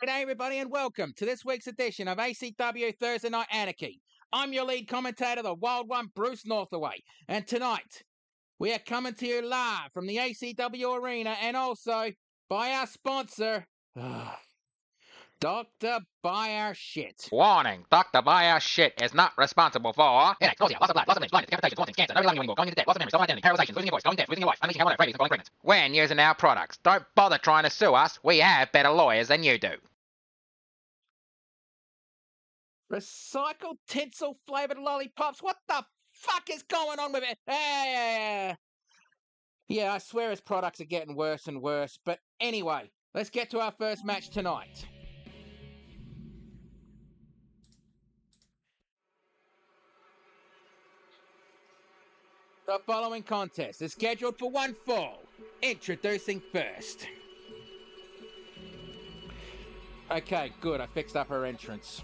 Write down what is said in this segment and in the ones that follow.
G'day everybody and welcome to this week's edition of ACW Thursday Night Anarchy. I'm your lead commentator, the Wild One, Bruce Northaway, and tonight we are coming to you live from the ACW Arena and also by our sponsor, Dr. Buy Our Shit. Warning, Dr. Buy Our Shit is not responsible for headaches, nausea, loss of blood, loss of limbs, blindness, decapitations, vomiting, cancer, never loving you anymore, going into debt, loss of memory, stolen identity, paralyzation, losing your voice, going deaf, losing your wife, unleashing hell on earth, rabies, and falling pregnant. When using our products, don't bother trying to sue us. We have better lawyers than you do. Recycled tinsel flavored lollipops? What the fuck is going on with it? Yeah, I swear his products are getting worse and worse, but anyway, let's get to our first match tonight. The following contest is scheduled for one fall. Introducing first. Okay, good. I fixed up her entrance.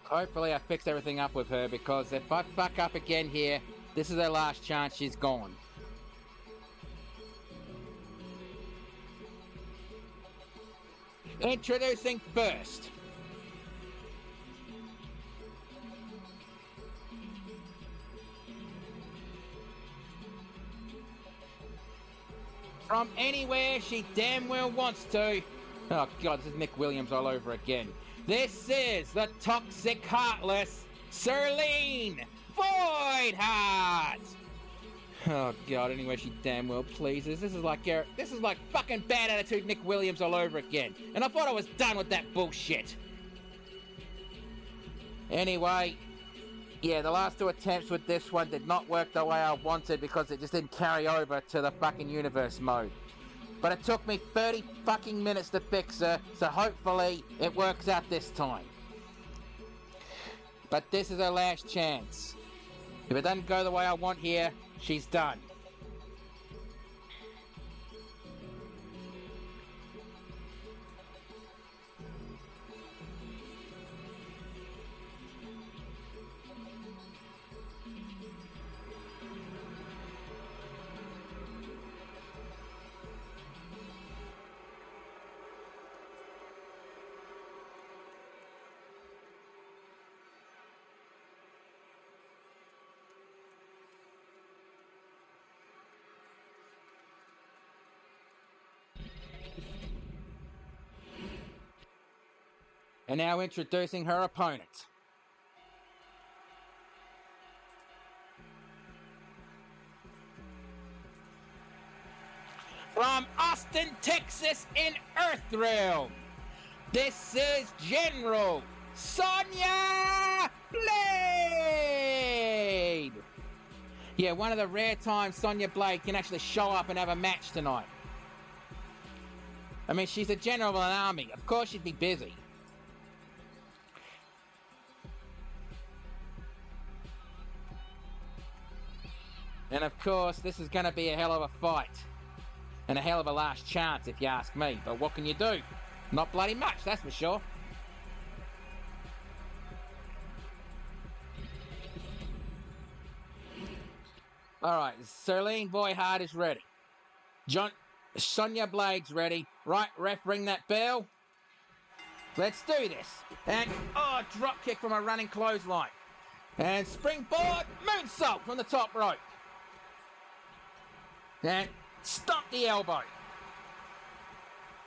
Hopefully I fixed everything up with her because if I fuck up again here, this is her last chance. She's gone. Introducing first. From anywhere she damn well wants to. Oh god, this is Nick Williams all over again. This is the toxic, heartless Serlene Voidheart. Oh god, anywhere she damn well pleases. This is like fucking bad attitude Nick Williams all over again. And I thought I was done with that bullshit. Anyway, yeah, the last two attempts with this one did not work the way I wanted because it just didn't carry over to the fucking universe mode. But it took me 30 fucking minutes to fix her, so hopefully it works out this time. But this is her last chance. If it doesn't go the way I want here, she's done. And now introducing her opponent. From Austin, Texas in Earthrealm, this is General Sonya Blade! Yeah, one of the rare times Sonya Blade can actually show up and have a match tonight. I mean, she's a general of an army. Of course she'd be busy. And of course, this is going to be a hell of a fight. And a hell of a last chance, if you ask me. But what can you do? Not bloody much, that's for sure. Alright, Serlene Voidheart is ready. Sonya Blade's ready. Right, ref, ring that bell. Let's do this. And, drop kick from a running clothesline. And springboard moonsault from the top rope. And stomp the elbow.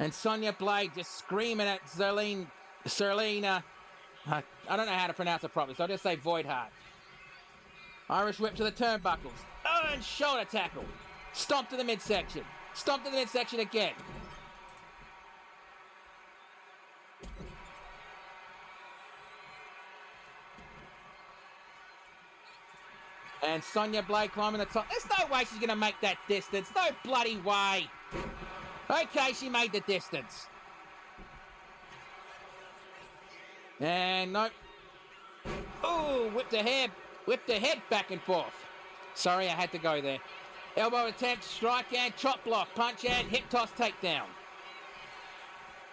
And Sonya Blade just screaming at Serlene, I don't know how to pronounce it properly, so I'll just say Voidheart. Irish whip to the turnbuckles. And shoulder tackle. Stomp to the midsection. Stomp to the midsection again. And Sonya Blade climbing the top. There's no way she's going to make that distance. No bloody way. Okay, she made the distance. And nope. Ooh, whipped her head back and forth. Sorry, I had to go there. Elbow attempt, strike and chop block, punch and hip toss takedown.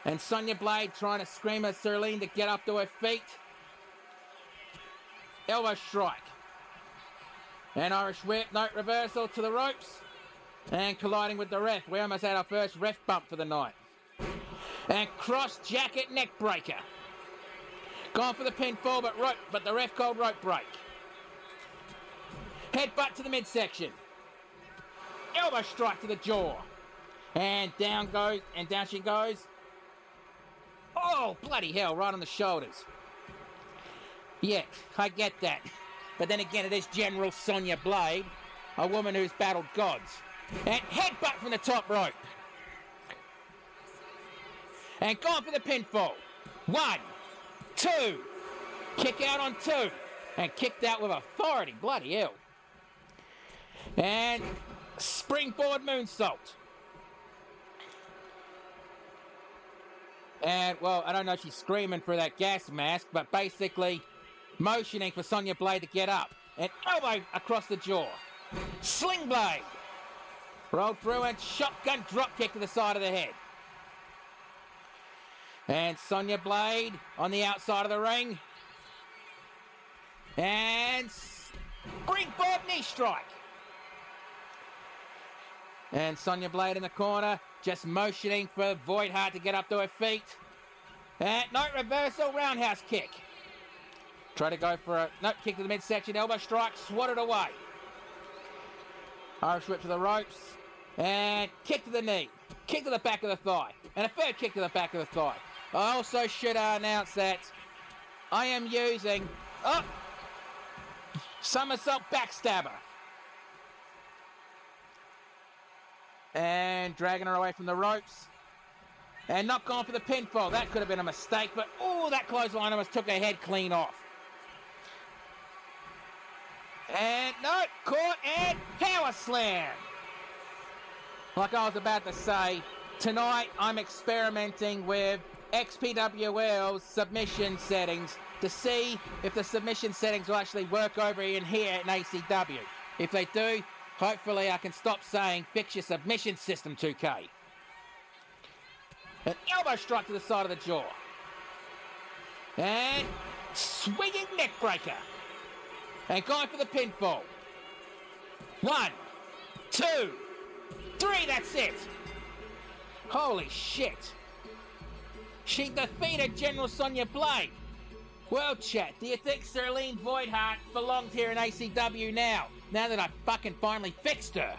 And Sonya Blade trying to scream at Serlene to get up to her feet. Elbow strike. And Irish whip, note reversal to the ropes. And colliding with the ref. We almost had our first ref bump for the night. And cross jacket neck breaker. Gone for the pinfall, but the ref called rope break. Headbutt to the midsection. Elbow strike to the jaw. And down she goes. Oh, bloody hell, right on the shoulders. Yeah, I get that. But then again, it is General Sonya Blade, a woman who's battled gods. And headbutt from the top rope. And gone for the pinfall. 1, 2. Kick out on 2. And kicked out with authority. Bloody hell. And springboard moonsault. And, well, I don't know if she's screaming for that gas mask, but basically motioning for Sonya Blade to get up. And elbow across the jaw. Sling blade. Rolled through and shotgun drop kick to the side of the head. And Sonya Blade on the outside of the ring. And springboard knee strike. And Sonya Blade in the corner, just motioning for Voidheart to get up to her feet. And no, reversal roundhouse kick. Try to go for a kick to the midsection, elbow strike, swatted away. Irish whip to the ropes. And kick to the knee. Kick to the back of the thigh. And a third kick to the back of the thigh. I also should announce that I am using somersault backstabber. And dragging her away from the ropes. And not going for the pinfall. That could have been a mistake, but that clothesline almost took her head clean off. And no, caught and power slam. Like I was about to say, tonight I'm experimenting with XPWL's submission settings to see if the submission settings will actually work over in here in ACW. If they do, hopefully I can stop saying fix your submission system 2K. An elbow strike to the side of the jaw. And swinging neck breaker. And going for the pinfall. 1, 2, 3, that's it. Holy shit. She defeated General Sonya Blade. Well, chat, do you think Serlene Voidheart belongs here in ACW now that I fucking finally fixed her?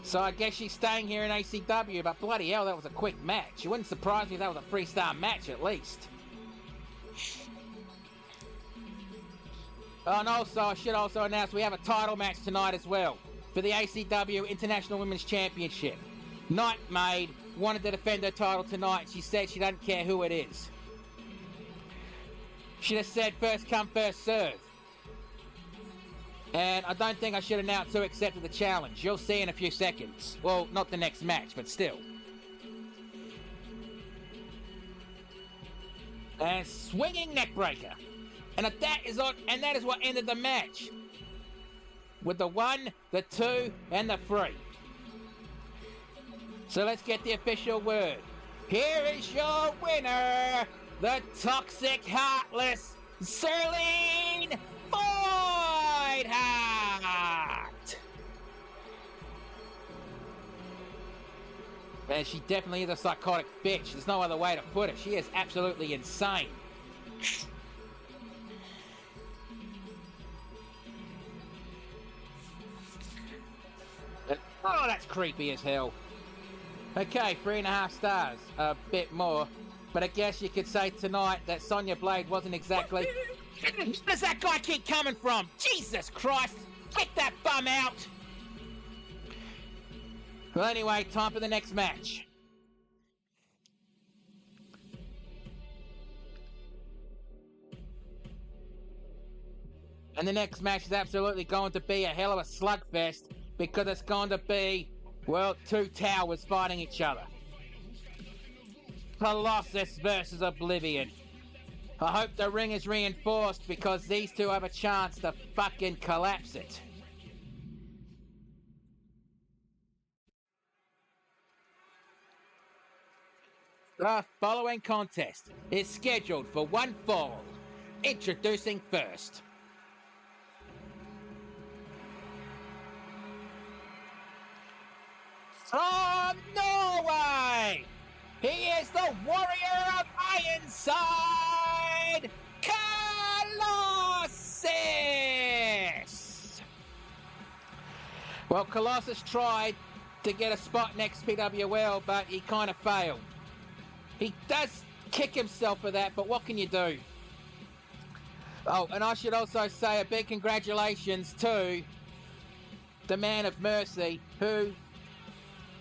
So I guess she's staying here in ACW, but bloody hell, that was a quick match. It wouldn't surprise me if that was a 3-star match at least. Oh, and also, I should also announce we have a title match tonight as well for the ACW International Women's Championship. Nightmaid wanted to defend her title tonight. She said she doesn't care who it is. She just said first come, first serve. And I don't think I should announce who accepted the challenge. You'll see in a few seconds. Well, not the next match, but still. And swinging neck breaker. And that is what ended the match. With the 1, the 2, and the 3. So let's get the official word. Here is your winner, the Toxic Heartless Serlene Voidheart. And she definitely is a psychotic bitch. There's no other way to put it. She is absolutely insane. Oh, that's creepy as hell. Okay, 3.5 stars. A bit more. But I guess you could say tonight that Sonya Blade wasn't exactly... Where does that guy keep coming from? Jesus Christ! Get that bum out! Well, anyway, time for the next match. And the next match is absolutely going to be a hell of a slugfest because it's going to be, well, 2 towers fighting each other. Colossus versus Oblivion. I hope the ring is reinforced because these two have a chance to fucking collapse it. The following contest is scheduled for one fall. Introducing first. From Norway, he is the warrior of Ironside, Colossus! Well, Colossus tried to get a spot next PWL, but he kind of failed. He does kick himself for that, but what can you do? Oh, and I should also say a big congratulations to the Man of Mercy, who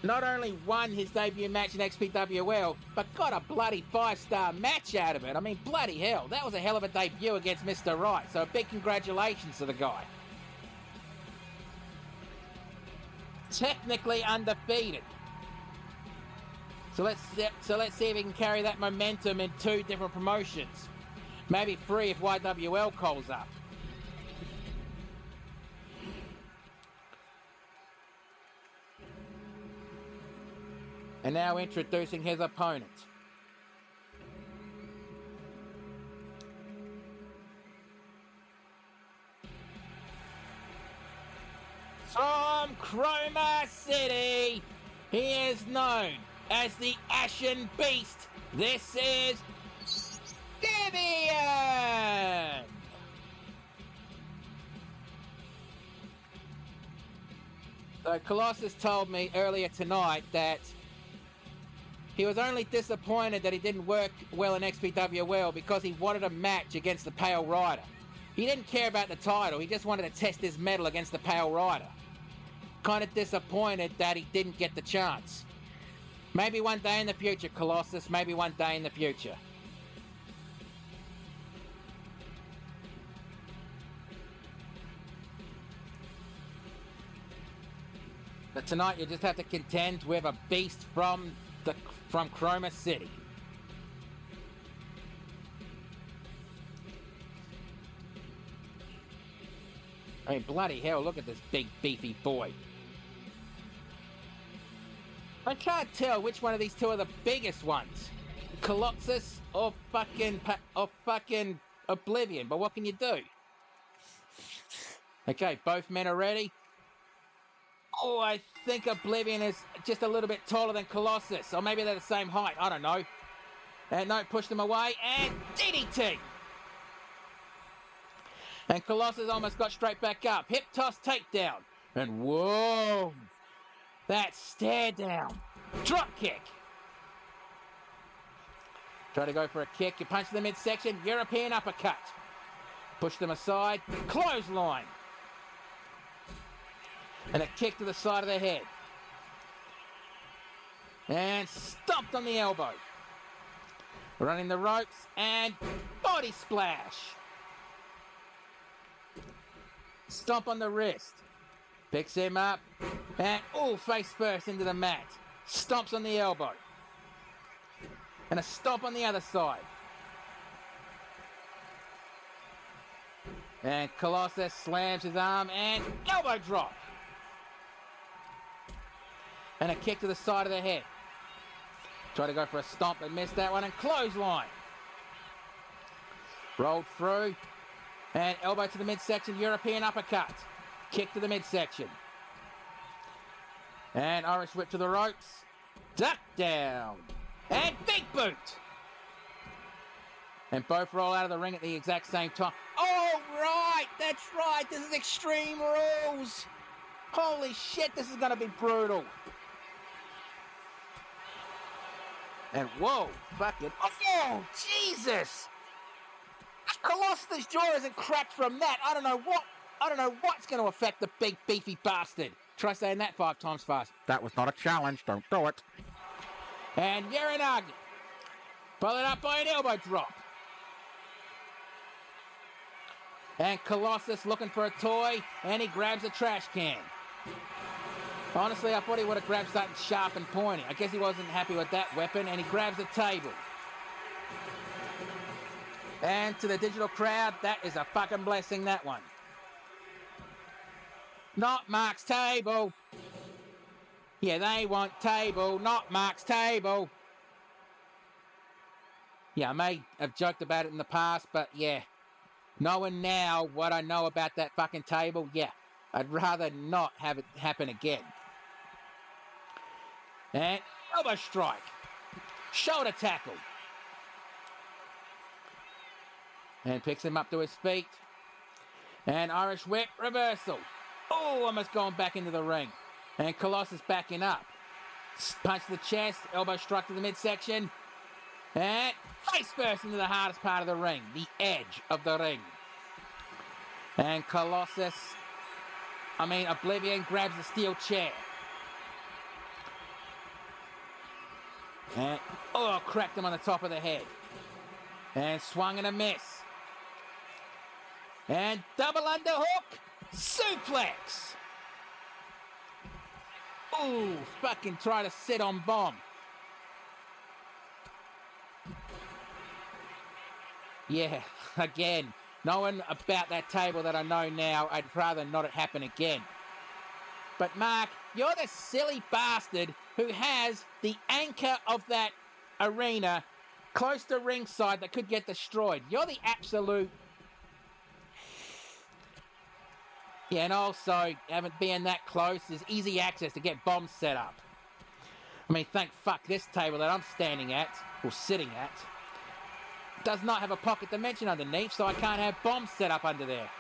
not only won his debut match in XPWL, but got a bloody 5-star match out of it. I mean, bloody hell, that was a hell of a debut against Mr. Right, so a big congratulations to the guy. Technically undefeated. So let's see if he can carry that momentum in 2 different promotions. Maybe 3 if YWL calls up. And now introducing his opponent. From Chroma City, he is known as the Ashen Beast. This is Vivian! So Colossus told me earlier tonight that he was only disappointed that he didn't work well in XPWL because he wanted a match against the Pale Rider. He didn't care about the title, he just wanted to test his mettle against the Pale Rider. Kind of disappointed that he didn't get the chance. Maybe one day in the future, Colossus, maybe one day in the future. But tonight you just have to contend with a beast from Chroma City. I mean, bloody hell, look at this big beefy boy. I can't tell which one of these 2 are the biggest ones. Colossus or fucking Oblivion, but what can you do? Okay, both men are ready. Oh, I think Oblivion is just a little bit taller than Colossus. Or maybe they're the same height. I don't know. And no, pushed him away. And DDT. And Colossus almost got straight back up. Hip toss takedown. And whoa. That stare down. Drop kick. Try to go for a kick. You punch in the midsection. European uppercut. Push them aside. Clothesline. And a kick to the side of the head. And stomped on the elbow. Running the ropes and body splash. Stomp on the wrist. Picks him up and face first into the mat. Stomps on the elbow. And a stomp on the other side. And Colossus slams his arm and elbow drop. And a kick to the side of the head. Try to go for a stomp, but missed that one. And clothesline. Rolled through. And elbow to the midsection. European uppercut. Kick to the midsection. And Irish whip to the ropes. Duck down. And big boot. And both roll out of the ring at the exact same time. Oh, right. That's right. This is Extreme Rules. Holy shit, this is going to be brutal. And whoa, fucking, oh, Jesus! Colossus' jaw isn't cracked from that. I don't know what's going to affect the big beefy bastard. Try saying that 5 times fast. That was not a challenge, don't do it. And Uranagi, followed up by an elbow drop. And Colossus looking for a toy, and he grabs a trash can. Honestly, I thought he would have grabbed something sharp and pointy. I guess he wasn't happy with that weapon, and he grabs a table. And to the digital crowd, that is a fucking blessing, that one. Not Mark's table. Yeah, they want table, not Mark's table. Yeah, I may have joked about it in the past, but yeah. Knowing now what I know about that fucking table, yeah. I'd rather not have it happen again. And elbow strike. Shoulder tackle. And picks him up to his feet. And Irish whip reversal. Oh, almost going back into the ring. And Colossus backing up. Punch to the chest, elbow strike to the midsection. And face first into the hardest part of the ring, the edge of the ring. And Oblivion grabs the steel chair. And, cracked him on the top of the head. And swung and a miss. And double underhook, suplex. Ooh, fucking try to sit on bomb. Yeah, again, knowing about that table that I know now, I'd rather not it happen again. But Mark, you're the silly bastard who has the anchor of that arena close to ringside that could get destroyed. You're the absolute... Yeah, and also, having being that close is easy access to get bombs set up. I mean, thank fuck this table that I'm standing at, or sitting at, does not have a pocket dimension underneath, so I can't have bombs set up under there.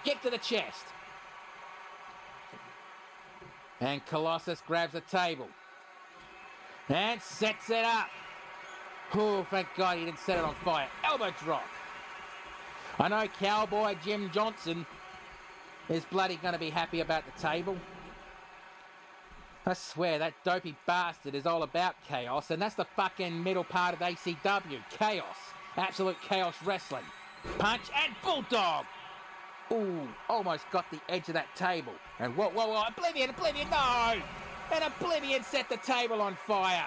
Get to the chest. And Colossus grabs the table. And sets it up. Oh, thank God he didn't set it on fire. Elbow drop. I know Cowboy Jim Johnson is bloody going to be happy about the table. I swear, that dopey bastard is all about chaos, and that's the fucking middle part of ACW. Chaos. Absolute chaos wrestling. Punch and bulldog. Ooh, almost got the edge of that table. And whoa, Oblivion, no! And Oblivion set the table on fire.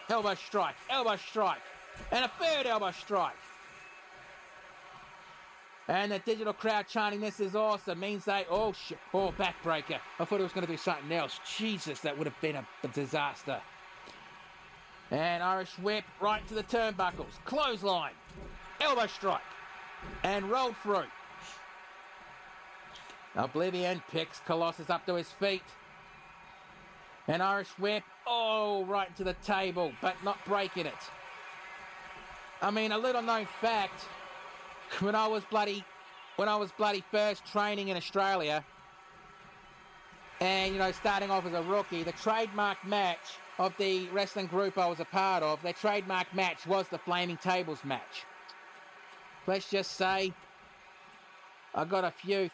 Elbow strike. And a third elbow strike. And the digital crowd chanting, "This is awesome," means they, oh shit, backbreaker. I thought it was going to be something else. Jesus, that would have been a disaster. And Irish whip right to the turnbuckles. Clothesline. Elbow strike. And rolled through. Oblivion picks Colossus up to his feet. And Irish whip, right into the table, but not breaking it. I mean, a little known fact, when I was bloody first training in Australia, and, starting off as a rookie, the trademark match of the wrestling group I was a part of, their trademark match was the Flaming Tables match. Let's just say I got a few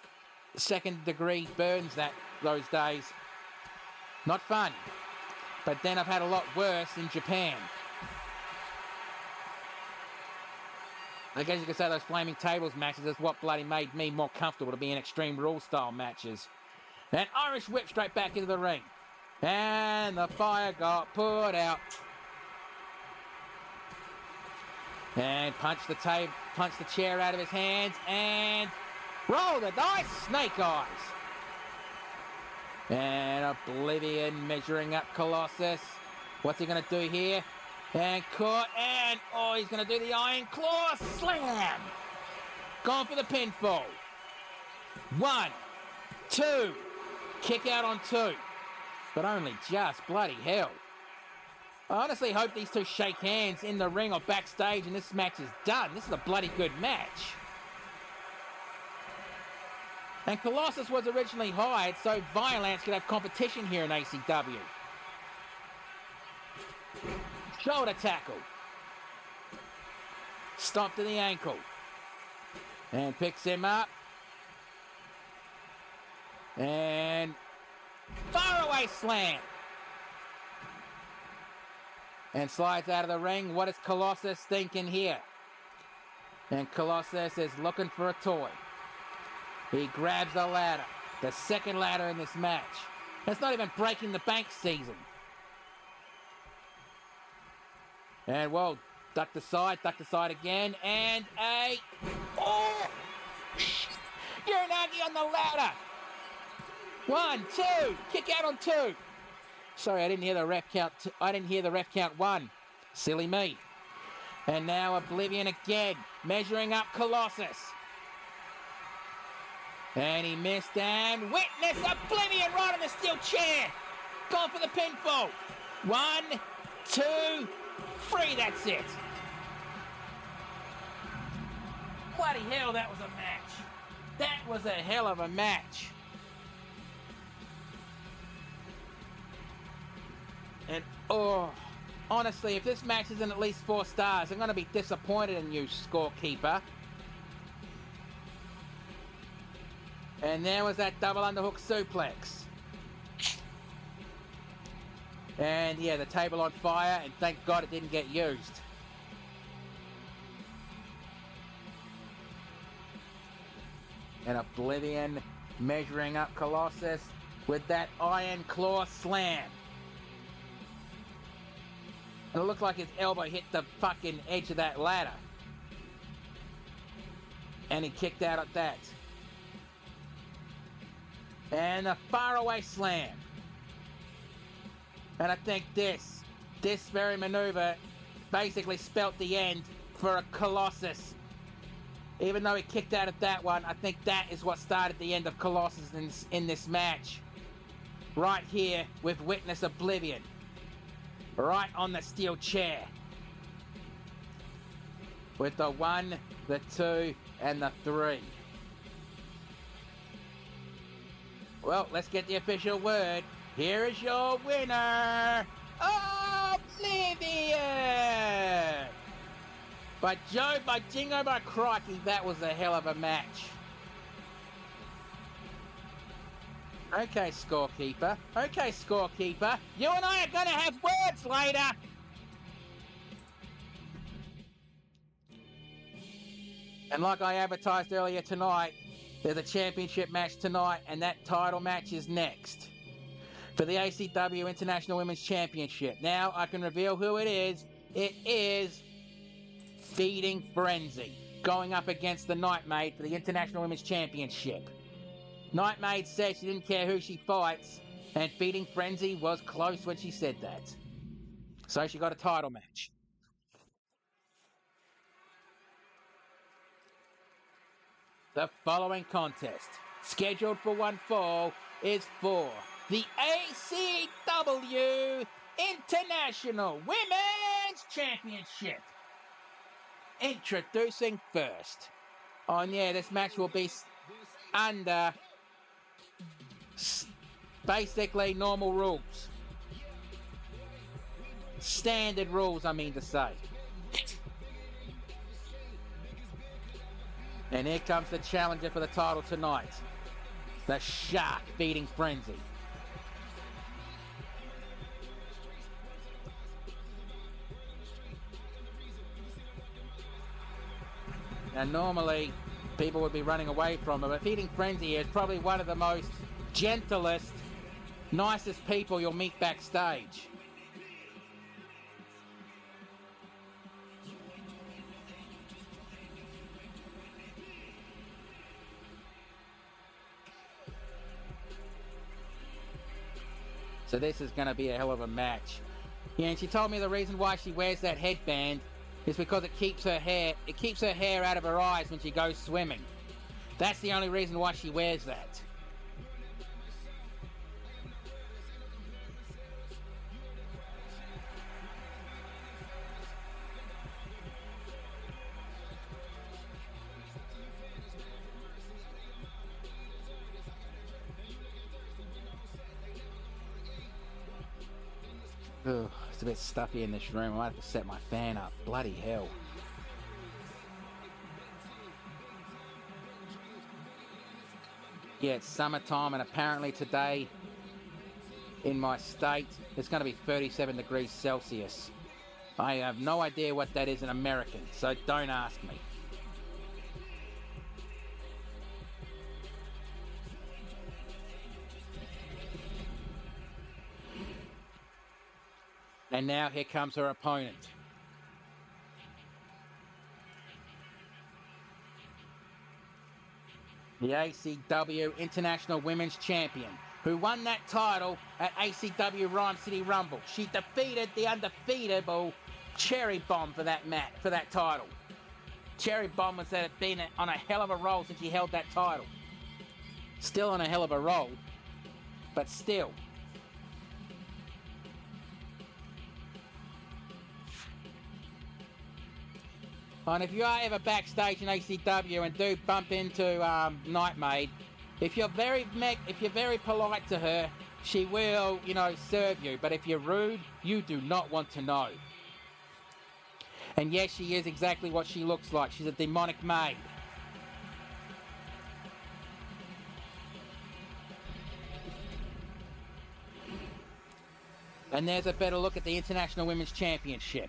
second-degree burns those days. Not fun. But then I've had a lot worse in Japan. I guess you could say those Flaming Tables matches is what bloody made me more comfortable to be in Extreme Rules style matches. And Irish whip straight back into the ring. And the fire got put out. And punch the chair out of his hands, and roll the dice, snake eyes. And Oblivion measuring up Colossus. What's he going to do here? And caught, and he's going to do the Iron Claw slam. Going for the pinfall. 1, 2, kick out on 2. But only just, bloody hell. I honestly hope these two shake hands in the ring or backstage and this match is done. This is a bloody good match. And Colossus was originally hired so Violence could have competition here in ACW. Shoulder tackle. Stomp to the ankle. And picks him up. And faraway slam. And slides out of the ring. What is Colossus thinking here? And Colossus is looking for a toy. He grabs the ladder. The second ladder in this match. It's not even breaking the bank season. And, duck the side again. And Uranagi on the ladder. 1, 2, kick out on 2. Sorry, I didn't hear the ref count. I didn't hear the ref count 1. Silly me. And now Oblivion again, measuring up Colossus. And he missed, and witness oblivion right on the steel chair. Going for the pinfall. 1, 2, 3, that's it. Bloody hell, that was a match. That was a hell of a match. And, honestly, if this match isn't at least 4 stars, I'm going to be disappointed in you, scorekeeper. And there was that double underhook suplex. And yeah, the table on fire, and thank God it didn't get used. And Oblivion measuring up Colossus with that Iron Claw slam. And it looked like his elbow hit the fucking edge of that ladder. And he kicked out at that. And a faraway slam. And I think this very maneuver basically spelt the end for a Colossus. Even though he kicked out at that one, I think that is what started the end of Colossus in this match. Right here with Witness Oblivion. Right on the steel chair. With the 1, the 2, and the 3. Well, let's get the official word. Here is your winner, Oblivion! By Jove, by Jingo, by crikey, that was a hell of a match. Okay, scorekeeper. You and I are going to have words later. And like I advertised earlier tonight, there's a championship match tonight, and that title match is next for the ACW International Women's Championship. Now I can reveal who it is. It is Feeding Frenzy going up against the Nightmaid for the International Women's Championship. Nightmaid said she didn't care who she fights, and Feeding Frenzy was close when she said that. So she got a title match. The following contest, scheduled for one fall, is for the ACW International Women's Championship. Introducing first. This match will be under basically normal rules. Standard rules, I mean to say. And here comes the challenger for the title tonight. The Shark Feeding Frenzy. Now normally, people would be running away from her, but Feeding Frenzy is probably one of the most gentlest, nicest people you'll meet backstage. So this is going to be a hell of a match. Yeah, and she told me the reason why she wears that headband is because it keeps her hair out of her eyes when she goes swimming. That's the only reason why she wears that. Ugh, it's a bit stuffy in this room. I might have to set my fan up. Bloody hell. Yeah, it's summertime, and apparently today in my state it's going to be 37 degrees Celsius. I have no idea what that is in American, so don't ask me. And now here comes her opponent. The ACW International Women's Champion, who won that title at ACW Rhyme City Rumble. She defeated the undefeatable Cherry Bomb for that title. Cherry Bomb has been on a hell of a roll since she held that title. Still on a hell of a roll, but still. And if you are ever backstage in ACW and do bump into Nightmaid, if you're very polite to her, she will, serve you. But if you're rude, you do not want to know. And yes, she is exactly what she looks like. She's a demonic maid. And there's a better look at the International Women's Championship.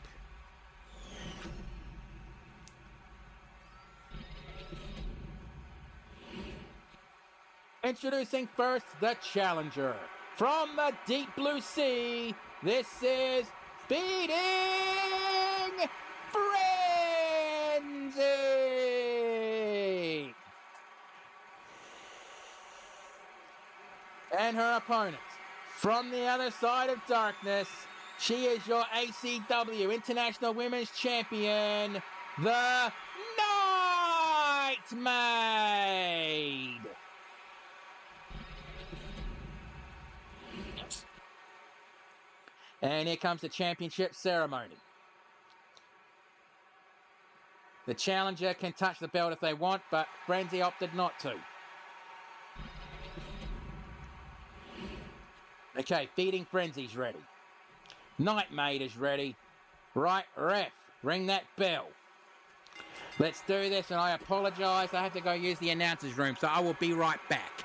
Introducing first the challenger. From the deep blue sea, this is Beating Frenzy! And her opponent, from the other side of darkness, she is your ACW International Women's Champion, the Nightmaid! And here comes the championship ceremony. The challenger can touch the belt if they want, but Frenzy opted not to. Okay, Beating Frenzy's ready. Nightmaid is ready. Right, ref, ring that bell. Let's do this, and I apologise. I have to go use the announcer's room, so I will be right back.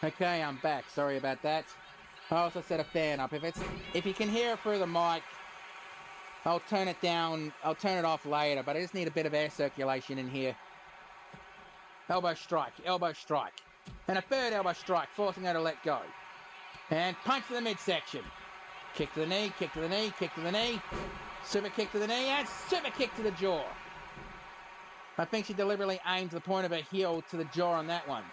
Okay, I'm back. Sorry about that. I also set a fan up. If you can hear it through the mic, I'll turn it down. I'll turn it off later, but I just need a bit of air circulation in here. Elbow strike, and a third elbow strike, forcing her to let go. And punch to the midsection. Kick to the knee, kick to the knee, kick to the knee. Super kick to the knee, and super kick to the jaw. I think she deliberately aimed the point of her heel to the jaw on that one.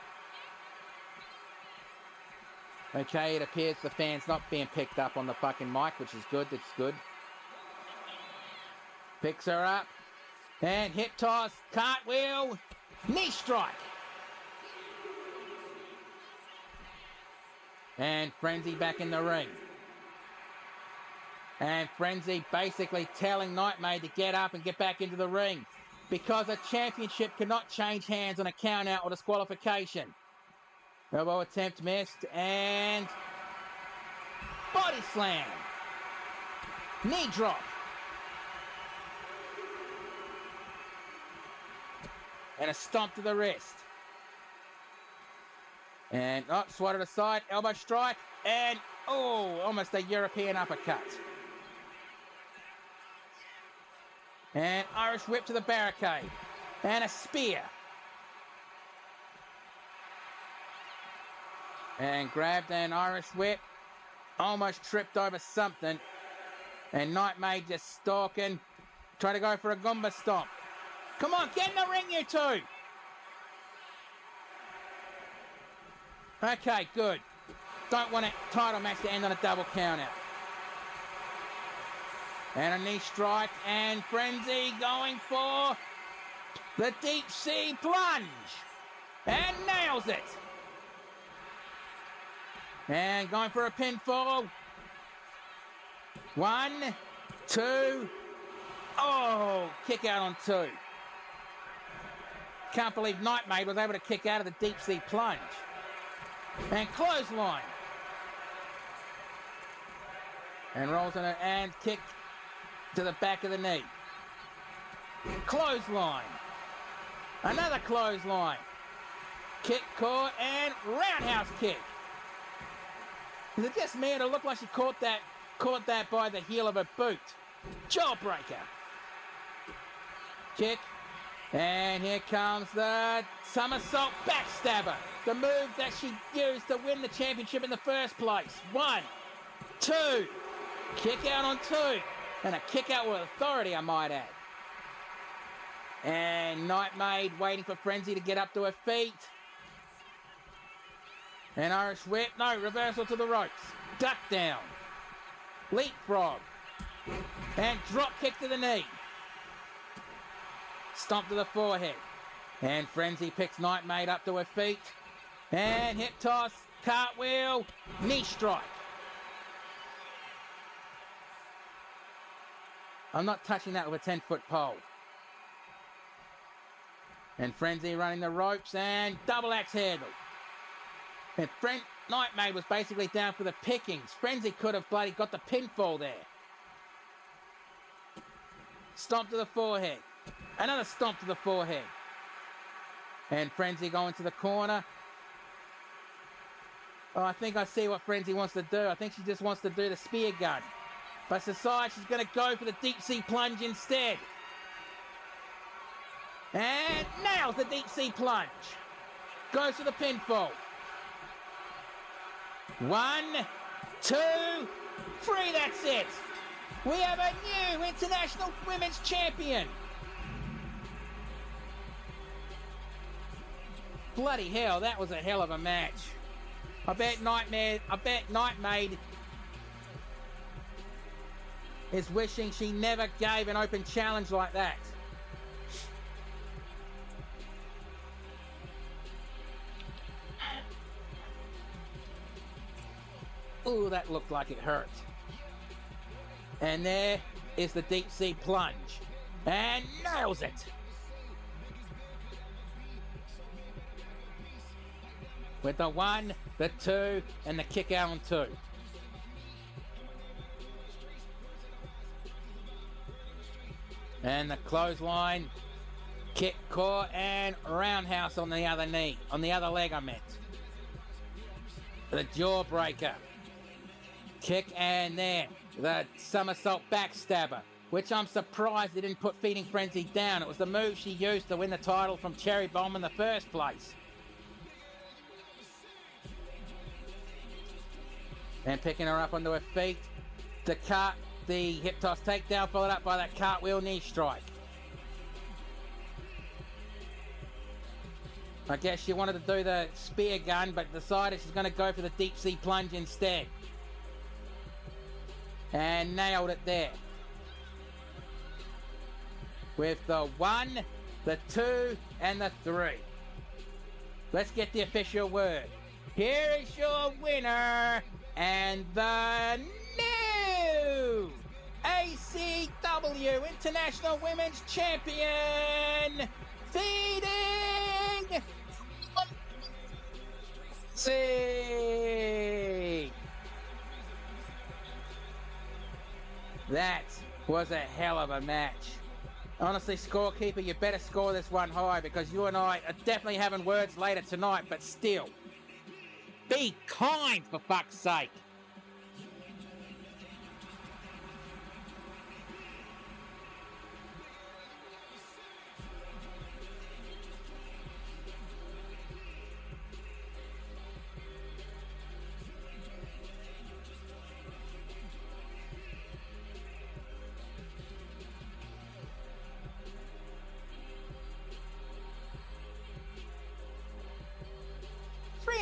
Okay, it appears the fan's not being picked up on the fucking mic, which is good, that's good. Picks her up, and hip toss, cartwheel, knee strike. And Frenzy back in the ring. And Frenzy basically telling Nightmaid to get up and get back into the ring, because a championship cannot change hands on a count out or disqualification. Elbow attempt missed, and body slam. Knee drop. And a stomp to the wrist. And swatted aside, elbow strike, and Oh, almost a European uppercut. And Irish whip to the barricade. And a spear. And grabbed an Irish whip. Almost tripped over something. And Nightmare just stalking. Try to go for a Goomba stomp. Come on, get in the ring, you two. Okay, good. Don't want a title match to end on a double countout. And a knee strike, and Frenzy going for the deep sea plunge. And nails it. And going for a pinfall. 1, 2. Oh, kick out on 2. Can't believe Nightmare was able to kick out of the deep sea plunge. And clothesline. And rolls in it and kick to the back of the knee. Clothesline. Another clothesline. Kick caught and roundhouse kick. Is it just me, or it looked like she caught that by the heel of her boot? Jawbreaker. Kick. And here comes the somersault backstabber. The move that she used to win the championship in the first place. 1, 2. Kick out on 2. And a kick out with authority, I might add. And Nightmaid waiting for Frenzy to get up to her feet. And Irish whip. No, reversal to the ropes. Duck down. Leapfrog. And drop kick to the knee. Stomp to the forehead. And Frenzy picks Nightmaid up to her feet. And hip toss, cartwheel, knee strike. I'm not touching that with a 10-foot pole. And Frenzy running the ropes and double axe handle. And Nightmaid was basically down for the pickings. Frenzy could have bloody got the pinfall there. Stomp to the forehead. Another stomp to the forehead. And Frenzy going to the corner. Oh, I think I see what Frenzy wants to do. I think she just wants to do the spear gun. But Society, she's going to go for the deep sea plunge instead. And nails the deep sea plunge. Goes for the pinfall. 1, 2, 3, that's it. We have a new International Women's Champion. Bloody hell, that was a hell of a match. I bet Nightmaid is wishing she never gave an open challenge like that. Ooh, that looked like it hurt. And there is the deep sea plunge. And nails it. With the 1, the 2, and the kick out on 2. And the clothesline, kick caught, and roundhouse on the other knee. On the other leg, I meant. The jawbreaker. Kick, and there. The somersault backstabber. Which I'm surprised they didn't put Feeding Frenzy down. It was the move she used to win the title from Cherry Bomb in the first place. And picking her up onto her feet. The hip toss takedown followed up by that cartwheel knee strike. I guess she wanted to do the spear gun, but decided she's going to go for the deep sea plunge instead. And nailed it there. With the 1, the 2, and the 3. Let's get the official word. Here is your winner, and the new ACW International Women's Champion, Feeding Frenzy. That was a hell of a match. Honestly, scorekeeper, you better score this one high, because you and I are definitely having words later tonight, but still. Be kind, for fuck's sake.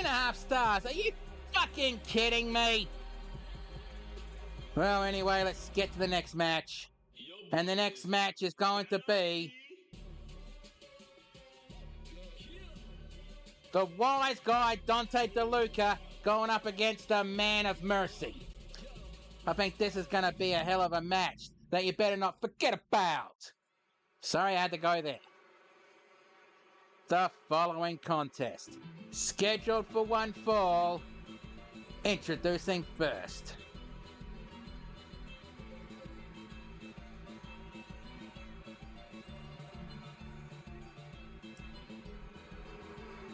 2.5 stars. Are you fucking kidding me? Well, anyway, let's get to the next match. And the next match is going to be the wise guy, Dante DeLuca, going up against the Man of Mercy. I think this is going to be a hell of a match that you better not forget about. Sorry I had to go there. The following contest, scheduled for one fall, introducing first.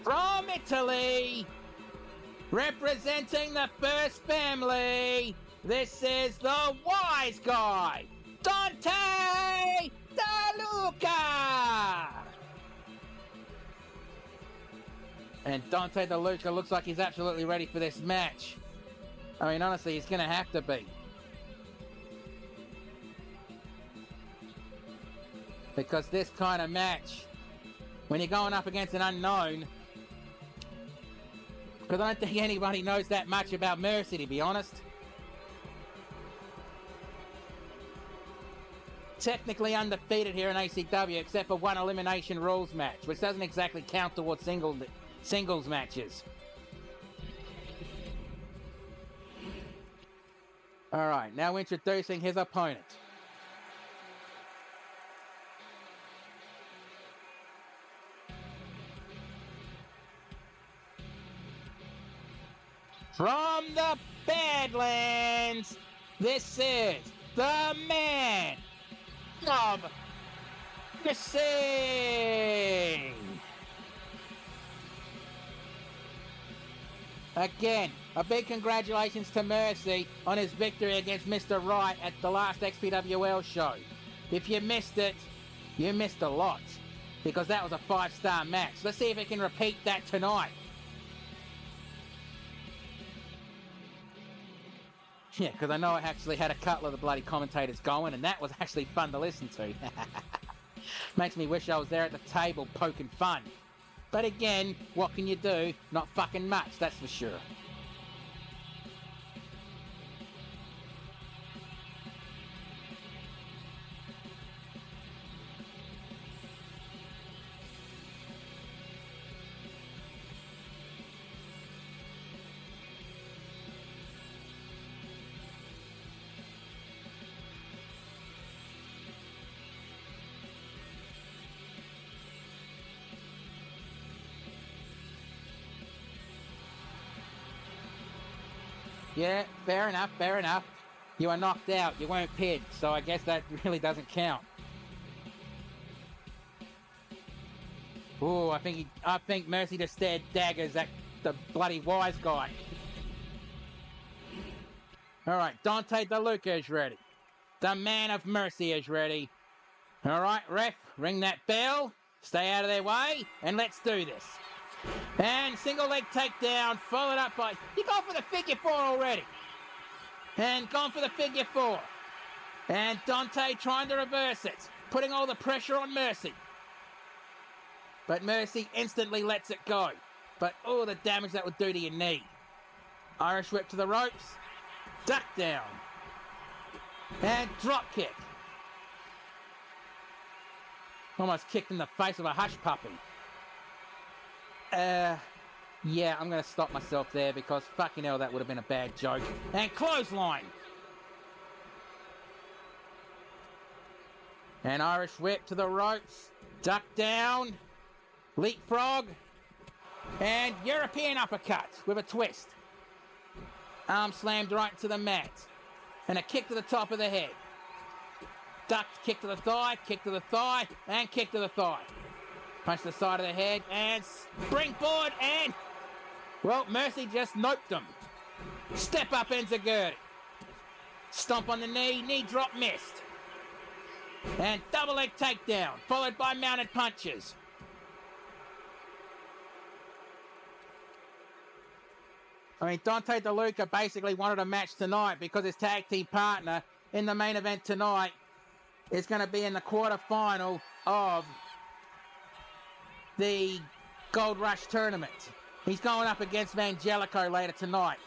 From Italy, representing the first family, this is the wise guy, Dante DeLuca! And Dante DeLuca looks like he's absolutely ready for this match. I mean, honestly, he's going to have to be. Because this kind of match, when you're going up against an unknown, because I don't think anybody knows that much about Mercy, to be honest. Technically undefeated here in ACW, except for one elimination rules match, which doesn't exactly count towards singles matches. Alright, now introducing his opponent. From the Badlands, this is the Man of Mercy! Again, a big congratulations to Mercy on his victory against Mr. Wright at the last XPWL show. If you missed it, you missed a lot, because that was a 5-star match. Let's see if it can repeat that tonight. Yeah, because I know I actually had a couple of the bloody commentators going, and that was actually fun to listen to. Makes me wish I was there at the table poking fun. But again, what can you do? Not fucking much, that's for sure. Yeah, fair enough, fair enough. You were knocked out, you weren't pinned, so I guess that really doesn't count. Ooh, I think Mercy just stared daggers at the bloody wise guy. Alright, Dante DeLuca is ready. The Man of Mercy is ready. Alright, ref, ring that bell, stay out of their way, and let's do this. And single leg takedown, followed up by... You're going for the figure 4 already. And gone for the figure 4. And Dante trying to reverse it, putting all the pressure on Mercy. But Mercy instantly lets it go. But oh, the damage that would do to your knee. Irish whip to the ropes. Duck down. And drop kick. Almost kicked in the face of a hush puppy. Yeah, I'm going to stop myself there because fucking hell, that would have been a bad joke. And clothesline. And Irish whip to the ropes. Duck down. Leapfrog. And European uppercut with a twist. Arm slammed right into the mat. And a kick to the top of the head. Duck, kick to the thigh, kick to the thigh, and kick to the thigh. Punch to the side of the head, and springboard, and... Well, Mercy just noped him. Step up enziguri. Stomp on the knee, knee drop missed. And double leg takedown, followed by mounted punches. I mean, Dante DeLuca basically wanted a match tonight because his tag team partner in the main event tonight is going to be in the quarterfinal of the Gold Rush tournament. He's going up against Angelico later tonight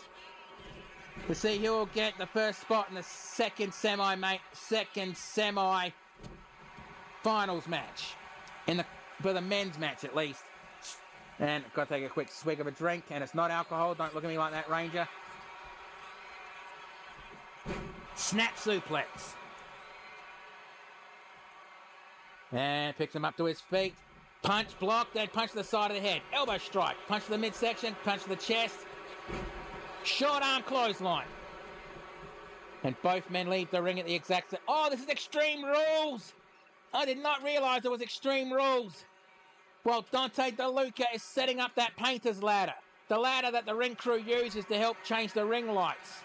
to see who will get the first spot in the second semi finals match for the men's match at least. And I've got to take a quick swig of a drink, and it's not alcohol. Don't look at me like that, Ranger. Snap suplex. And picks him up to his feet. Punch, block, then punch to the side of the head. Elbow strike. Punch to the midsection, punch to the chest. Short arm clothesline. And both men leave the ring at the exact same... Oh, this is Extreme Rules! I did not realise it was Extreme Rules. Well, Dante DeLuca is setting up that painter's ladder. The ladder that the ring crew uses to help change the ring lights.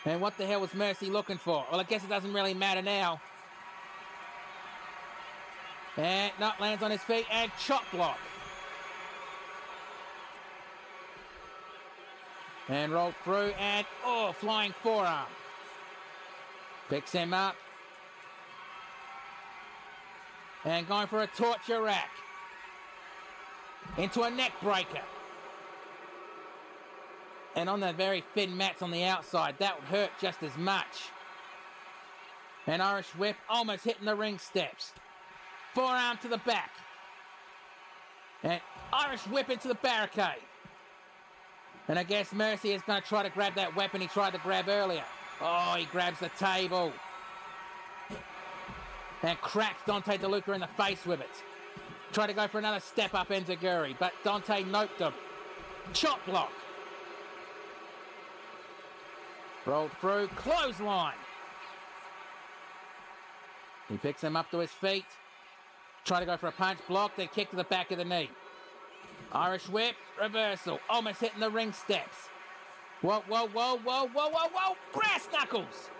And what the hell was Mercy looking for? Well, I guess it doesn't really matter now. And not lands on his feet and chop block. And rolled through and, oh, flying forearm. Picks him up. And going for a torture rack. Into a neck breaker. And on the very thin mats on the outside, that would hurt just as much. An Irish whip almost hitting the ring steps. Forearm to the back. And Irish whip into the barricade. And I guess Mercy is going to try to grab that weapon he tried to grab earlier. Oh, he grabs the table. And cracks Dante DeLuca in the face with it. Tried to go for another step up Enziguri, but Dante noped him. Chop block. Rolled through, clothesline. He picks him up to his feet. Try to go for a punch, block, then kick to the back of the knee. Irish whip, reversal, almost hitting the ring steps. Whoa, whoa, whoa, whoa, whoa, whoa, whoa, brass knuckles!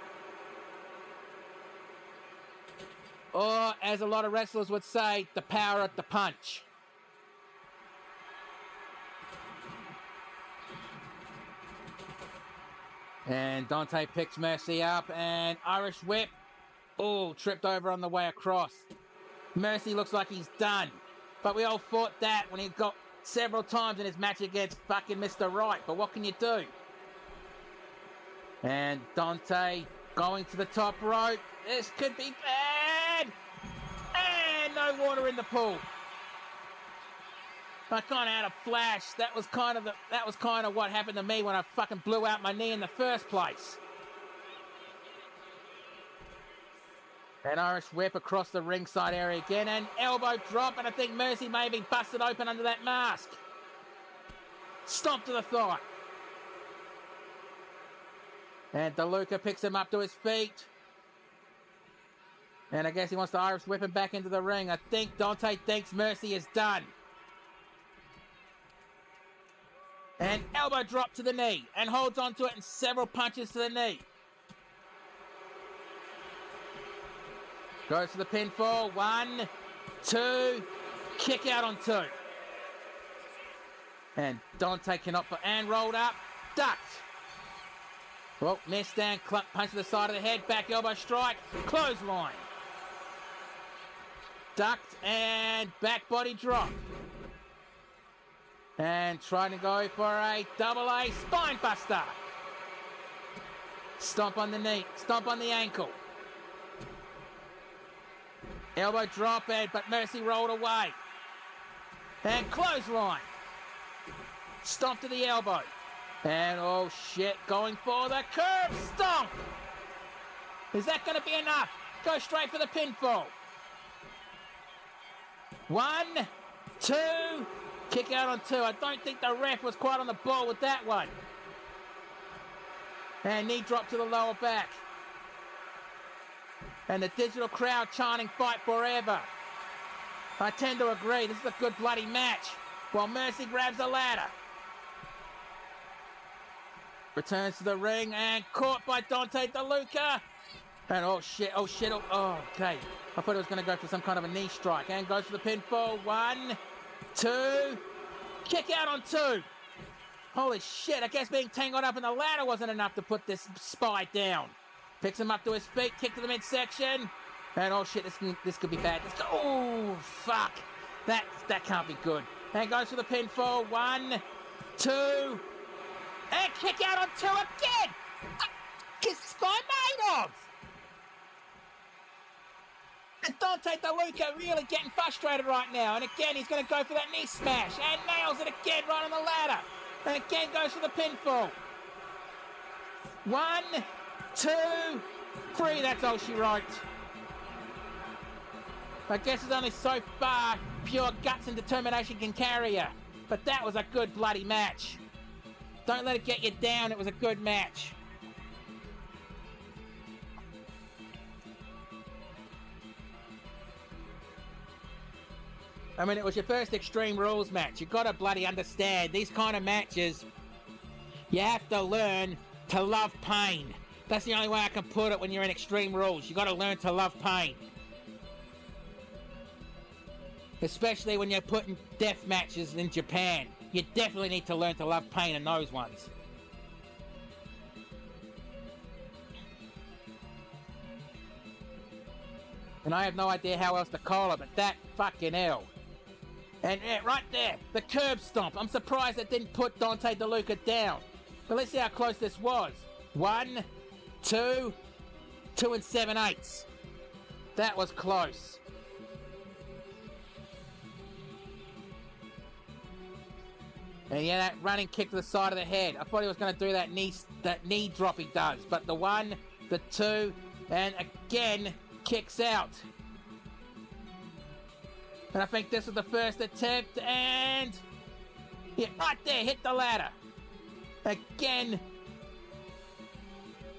Or, as a lot of wrestlers would say, the power of the punch. And Dante picks Mercy up, and Irish whip. Oh, tripped over on the way across. Mercy looks like he's done. But we all thought that when he got several times in his match against fucking Mr. Right. But what can you do? And Dante going to the top rope. This could be bad. And no water in the pool. I kind of had a flash. That was kind of what happened to me when I fucking blew out my knee in the first place. An Irish whip across the ringside area again, and elbow drop, and I think Mercy may have been busted open under that mask. Stomp to the thigh. And DeLuca picks him up to his feet. And I guess he wants to Irish whip him back into the ring. I think Dante thinks Mercy is done. And elbow drop to the knee, and holds onto it, and several punches to the knee. Goes to the pinfall. 1, 2, kick out on 2. And Dante cannot, and rolled up, ducked. Well, missed and punch to the side of the head, back elbow strike, clothesline. Ducked and back body drop. And trying to go for a double A spine buster. Stomp on the knee, stomp on the ankle. Elbow drop, but Mercy rolled away. And clothesline. Stomp to the elbow. And oh shit, going for the curve stomp. Is that going to be enough? Go straight for the pinfall. 1, 2, kick out on 2. I don't think the ref was quite on the ball with that one. And knee drop to the lower back. And the digital crowd chanting fight forever. I tend to agree. This is a good bloody match. While Mercy grabs a ladder. Returns to the ring and caught by Dante DeLuca. And oh shit, oh shit, oh okay. I thought it was going to go for some kind of a knee strike. And goes for the pinfall. 1, 2, kick out on 2. Holy shit, I guess being tangled up in the ladder wasn't enough to put this spy down. Picks him up to his feet, kick to the midsection. And oh shit, this could be bad. Oh, fuck. That can't be good. And goes for the pinfall. 1, 2. And kick out on 2 again. What is this guy made of? And Dante DeLuca really getting frustrated right now. And again, he's going to go for that knee smash. And nails it again right on the ladder. And again goes for the pinfall. 1, 2, 3. That's all she wrote. I guess it's only so far pure guts and determination can carry her. But that was a good bloody match. Don't let it get you down. It was a good match. I mean, it was your first Extreme Rules match. You've got to bloody understand, these kind of matches, you have to learn to love pain. That's the only way I can put it when you're in Extreme Rules. You've got to learn to love pain. Especially when you're putting death matches in Japan. You definitely need to learn to love pain in those ones. And I have no idea how else to call it, but that fucking hell. And yeah, right there, the curb stomp. I'm surprised it didn't put Dante DeLuca down. But let's see how close this was. 1, 2, 2 7/8. That was close. And yeah, that running kick to the side of the head. I thought he was going to do that knee drop he does. But the 1, the 2, and again, kicks out. And I think this was the first attempt, and yeah, right there, hit the ladder. Again,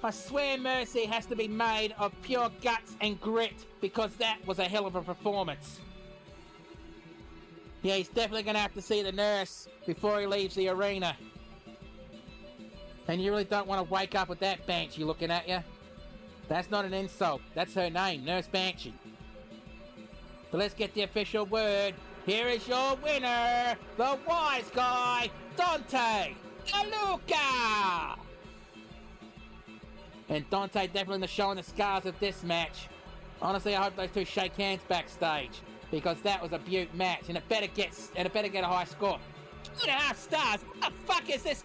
I swear Mercy has to be made of pure guts and grit, because that was a hell of a performance. Yeah, he's definitely going to have to see the nurse before he leaves the arena. And you really don't want to wake up with that Banshee looking at you. That's not an insult. That's her name, Nurse Banshee. But let's get the official word. Here is your winner, the wise guy, Dante DeLuca. And Dante definitely showing the scars of this match. Honestly, I hope those two shake hands backstage, because that was a beaut match, and it better get a high score. 2.5 stars. What the fuck is this?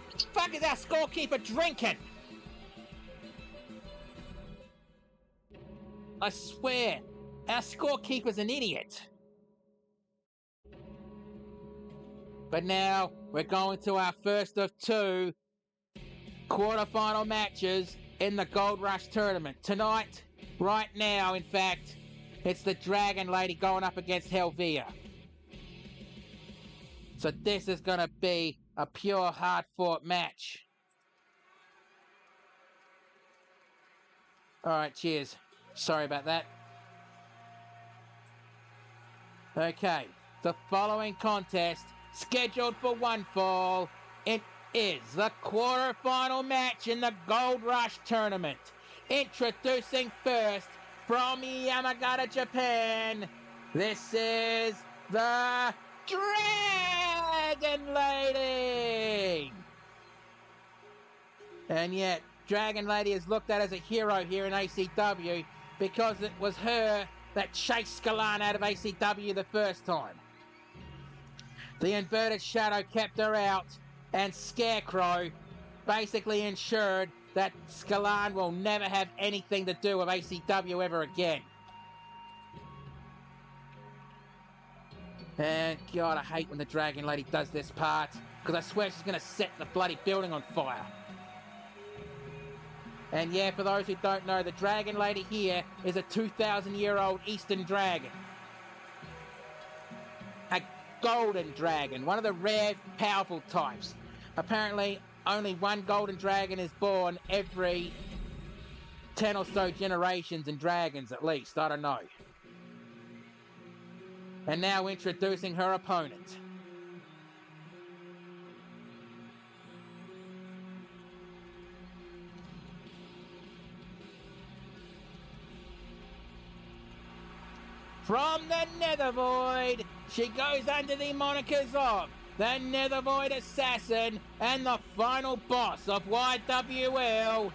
What the fuck is our scorekeeper drinking? I swear, our scorekeeper's an idiot. But now, we're going to our first of 2 quarterfinal matches in the Gold Rush tournament. Tonight, right now, in fact, it's the Dragon Lady going up against Helvia. So this is going to be a pure hard-fought match. Alright, cheers. Sorry about that. Okay, the following contest, scheduled for one fall, it is the quarterfinal match in the Gold Rush tournament. Introducing first, from Yamagata, Japan, this is the Dragon Lady! And yet, Dragon Lady is looked at as a hero here in ACW because it was her that chased Skalan out of ACW the first time. The inverted shadow kept her out, and Scarecrow basically ensured that Skalan will never have anything to do with ACW ever again. And God, I hate when the Dragon Lady does this part, because I swear she's going to set the bloody building on fire. And yeah, for those who don't know, the Dragon Lady here is a 2,000-year-old Eastern Dragon. A golden dragon, one of the rare, powerful types. Apparently, only one golden dragon is born every 10 or so generations in dragons, at least. I don't know. And now introducing her opponent. From the Nether Void, she goes under the monikers of the Nether Void Assassin and the final boss of YWL.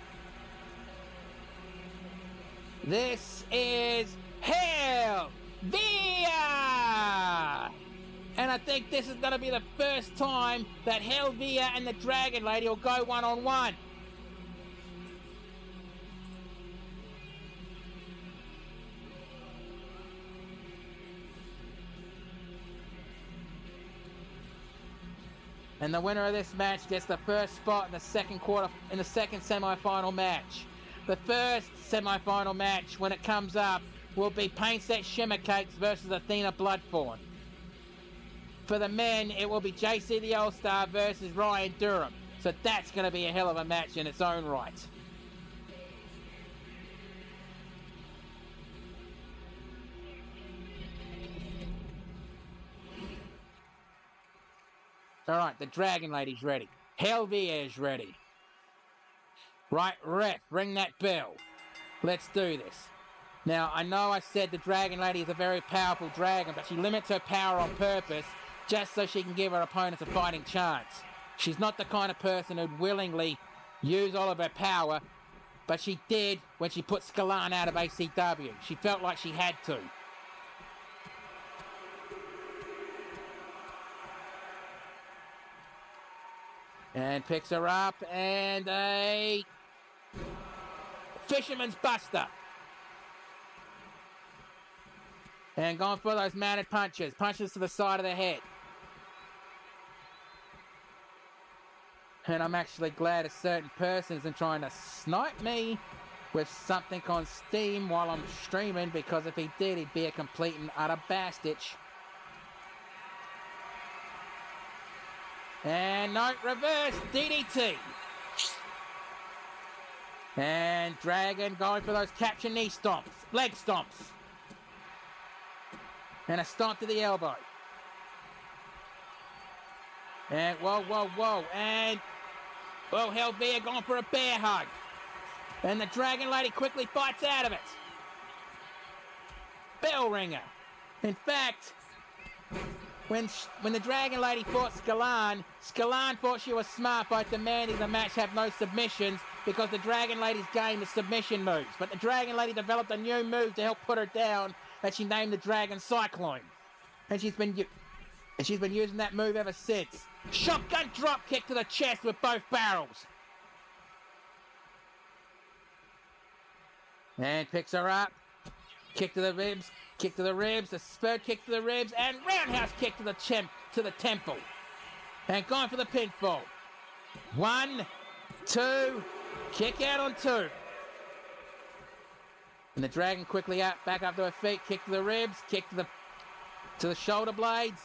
This is Helvia! And I think this is going to be the first time that Helvia and the Dragon Lady will go one-on-one. And the winner of this match gets the first spot in the second semi-final match. The first semi-final match, when it comes up, will be Paint Set Shimmer Cakes versus Athena Bloodthorn. For the men, it will be JC the All-Star versus Ryan Durham. So that's going to be a hell of a match in its own right. Alright, the Dragon Lady's ready. Helvia is ready. Right, ref, ring that bell. Let's do this. Now, I know I said the Dragon Lady is a very powerful dragon, but she limits her power on purpose just so she can give her opponents a fighting chance. She's not the kind of person who'd willingly use all of her power, but she did when she put Skalan out of ACW. She felt like she had to. And picks her up, and a Fisherman's Buster. And going for those mounted punches. Punches to the side of the head. And I'm actually glad a certain person isn't trying to snipe me with something on Steam while I'm streaming, because if he did, he'd be a complete and utter bastard. And no, reverse DDT. And Dragon going for those capture knee stomps, leg stomps. And a stomp to the elbow. And whoa. And Helvia going for a bear hug. And the Dragon Lady quickly fights out of it. Bell ringer. In fact, when the Dragon Lady fought Skalan thought she was smart by demanding the match have no submissions, because the Dragon Lady's game is submission moves. But the Dragon Lady developed a new move to help put her down that she named the Dragon Cyclone. And she's been using that move ever since. Shotgun drop kick to the chest with both barrels. And picks her up. Kick to the ribs. Kick to the ribs. A spur kick to the ribs. And roundhouse kick to the temple. And going for the pinfall. 1, 2. Kick out on 2. And the Dragon quickly back up to her feet. Kick to the ribs. Kick to the shoulder blades.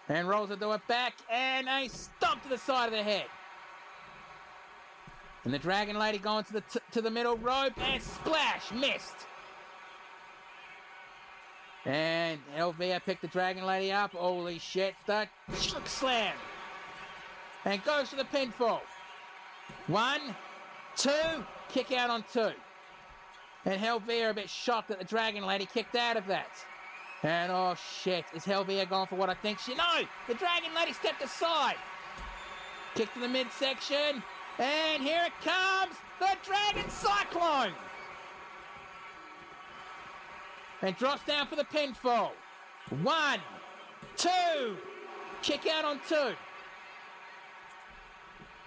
And rolls her to her back. And a stomp to the side of the head. And the Dragon Lady going to the middle rope. And splash. Missed. And Helvia picked the Dragon Lady up. Holy shit. The choke slam. And goes for the pinfall. 1, 2. Kick out on 2. And Helvia a bit shocked that the Dragon Lady kicked out of that. And oh shit, is Helvia going for what I think she... No! The Dragon Lady stepped aside. Kick to the midsection. And here it comes! The Dragon Cyclone! And drops down for the pinfall. 1, 2. Kick out on 2.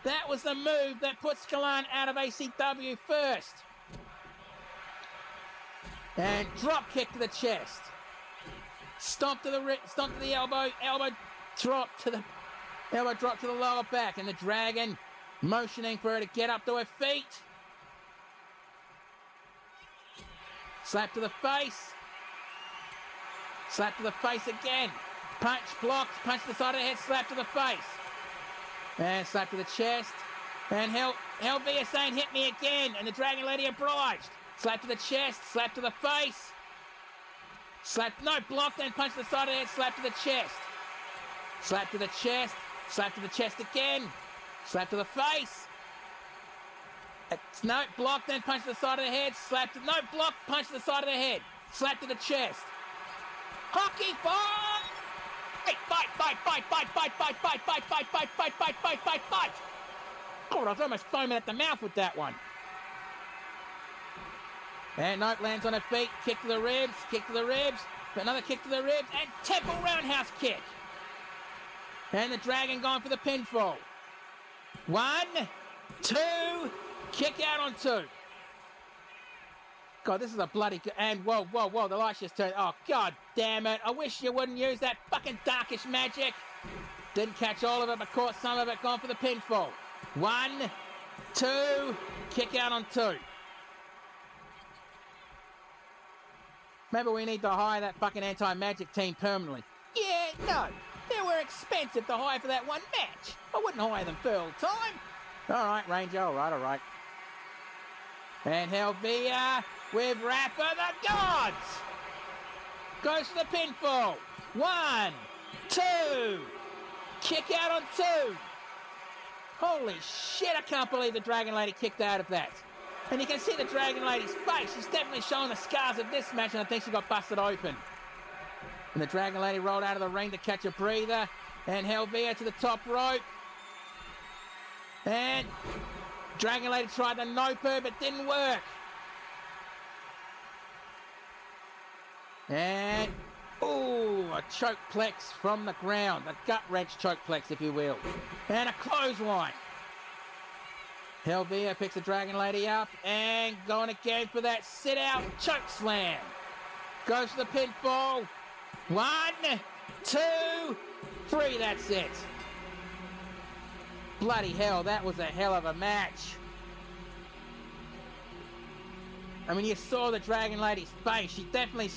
That was the move that put Skalan out of ACW first. And drop kick to the chest. Stomp to the elbow. Elbow drop to the lower back. And the Dragon motioning for her to get up to her feet. Slap to the face. Slap to the face again. Punch, blocked, punch to the side of the head, slap to the face. And slap to the chest. And Helvia saying, hit me again. And the Dragon Lady obliged. Slap to the chest, slap to the face. Slap, no, blocked and punch to the side of the head, slap to the chest. Slap to the chest, slap to the chest again. Slap to the face. No, blocked and punch to the side of the head, slap to, no, blocked, punch to the side of the head. Slap to the chest. Hockey fight! Fight! God, I was almost foaming at the mouth with that one. And Note lands on her feet, kick to the ribs. Another kick to the ribs, and temple roundhouse kick. And the Dragon going for the pinfall. 1, 2, kick out on 2. God, this is a bloody... And whoa, the lights just turned... Oh, God damn it. I wish you wouldn't use that fucking darkish magic. Didn't catch all of it, but caught some of it, going for the pinfall. 1, 2, kick out on 2. Maybe we need to hire that fucking anti-magic team permanently. Yeah, no. They were expensive to hire for that one match. I wouldn't hire them full time. All right, Ranger, all right. And Helvia with Wrath of the Gods. Goes for the pinfall. 1, 2. Kick out on 2. Holy shit, I can't believe the Dragon Lady kicked out of that. And you can see the Dragon Lady's face. She's definitely showing the scars of this match, and I think she got busted open. And the Dragon Lady rolled out of the ring to catch a breather. And Helvia to the top rope. And Dragon Lady tried to nope her, but didn't work. And, ooh, a chokeplex from the ground. A gut-wrench chokeplex, if you will. And a clothesline. Helvia picks the Dragon Lady up and going again for that sit-out choke slam. Goes for the pinfall. 1, 2, 3, that's it. Bloody hell, that was a hell of a match. I mean, you saw the Dragon Lady's face. She definitely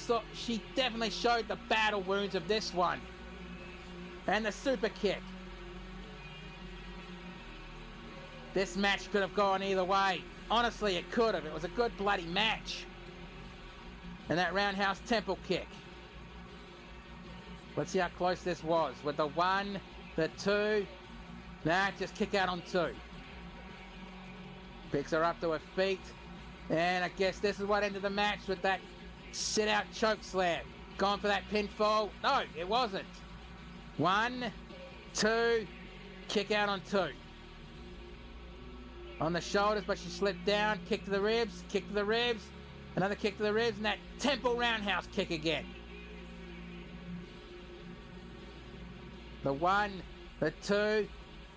showed the battle wounds of this one. And the super kick. This match could have gone either way. Honestly, it could have. It was a good bloody match. And that roundhouse temple kick. Let's see how close this was. With the 1, the 2. Nah, just kick out on 2. Picks her up to her feet. And I guess this is what ended the match with that sit-out choke slam. Going for that pinfall. No, it wasn't. 1, 2, kick out on 2. On the shoulders, but she slipped down. Kick to the ribs, another kick to the ribs, and that temple roundhouse kick again. The 1, the 2,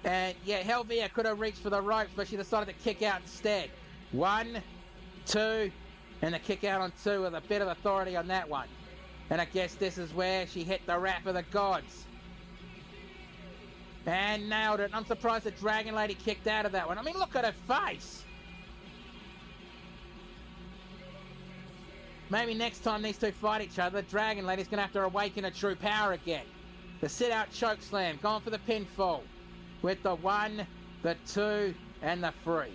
and yeah, Helvia could have reached for the ropes, but she decided to kick out instead. 1, 2, and the kick out on 2 with a bit of authority on that one. And I guess this is where she hit the Wrath of the Gods. And nailed it. I'm surprised the Dragon Lady kicked out of that one. I mean, look at her face. Maybe next time these two fight each other, the Dragon Lady's going to have to awaken her true power again. The sit-out choke slam, going for the pinfall. With the 1, the 2, and the 3.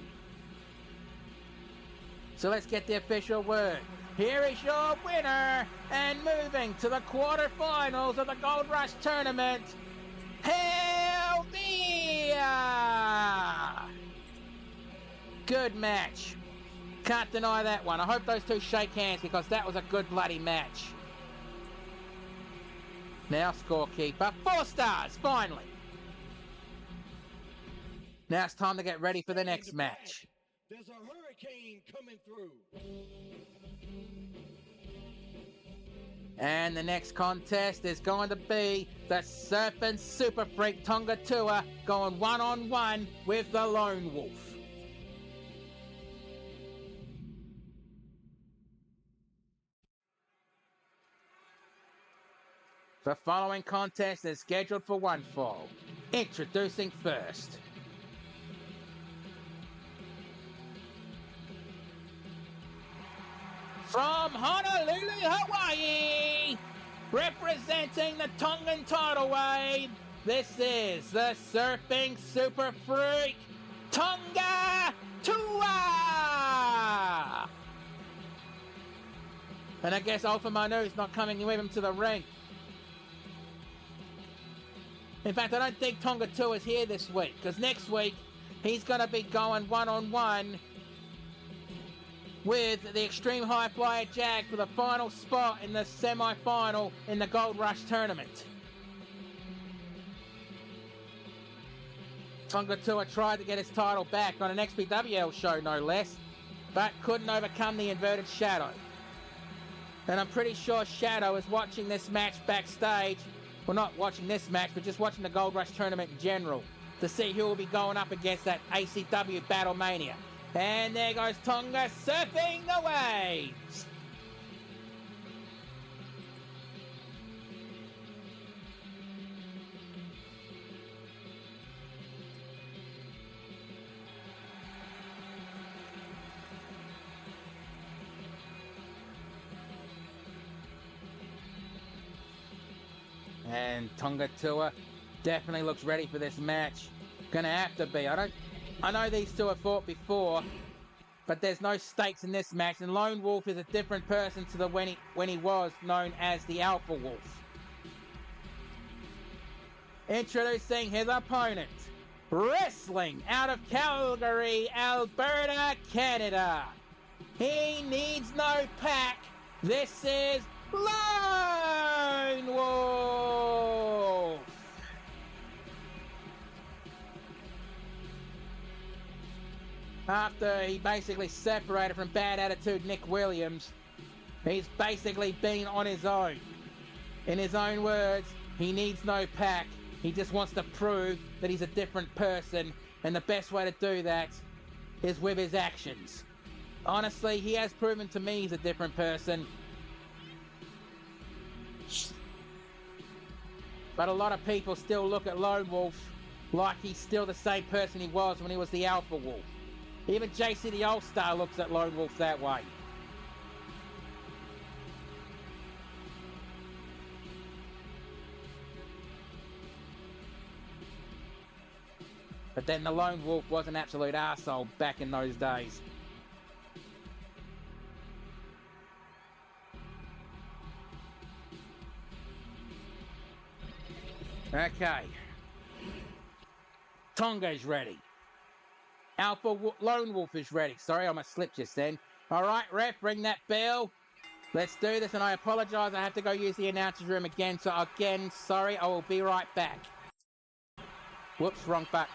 So let's get the official word. Here is your winner, and moving to the quarterfinals of the Gold Rush Tournament, Helvia! Good match. Can't deny that one. I hope those two shake hands because that was a good bloody match. Now scorekeeper. 4 stars, finally. Now it's time to get ready for the next match. There's a hurricane coming through. And the next contest is going to be the Surfing Super Freak Tonga Tour going one-on-one with the Lone Wolf. The following contest is scheduled for one fall. Introducing first. From Honolulu, Hawaii, representing the Tongan tidal wave, this is the Surfing Super Freak Tonga Tour! And I guess Alpha Manu's not coming with him to the ring. In fact, I don't think Tonga Tour is here this week, because next week he's going to be going one-on-one with the Extreme High Flyer Jag for the final spot in the semi-final in the Gold Rush Tournament. Tonga Tour tried to get his title back on an XPWL show, no less, but couldn't overcome the inverted shadow. And I'm pretty sure Shadow is watching this match backstage. Well, not watching this match, but just watching the Gold Rush tournament in general to see who will be going up against that ACW Battlemania. And there goes Tonga surfing the waves. And Tonga Tua definitely looks ready for this match. Gonna have to be. I know these two have fought before, but there's no stakes in this match. And Lone Wolf is a different person to when he was known as the Alpha Wolf. Introducing his opponent, wrestling out of Calgary, Alberta, Canada. He needs no pack. This is Lone Wolf! After he basically separated from Bad Attitude Nick Williams, he's basically been on his own. In his own words, he needs no pack. He just wants to prove that he's a different person, and the best way to do that is with his actions. Honestly, he has proven to me he's a different person. But a lot of people still look at Lone Wolf like he's still the same person he was when he was the Alpha Wolf. Even JC the All-Star looks at Lone Wolf that way. But then the Lone Wolf was an absolute arsehole back in those days. Okay. Tonga's ready. Lone Wolf is ready. Sorry, I almost slipped just then. Alright, ref, ring that bell. Let's do this, and I apologise, I have to go use the announcer's room again, so again, sorry, I will be right back. Whoops, wrong button.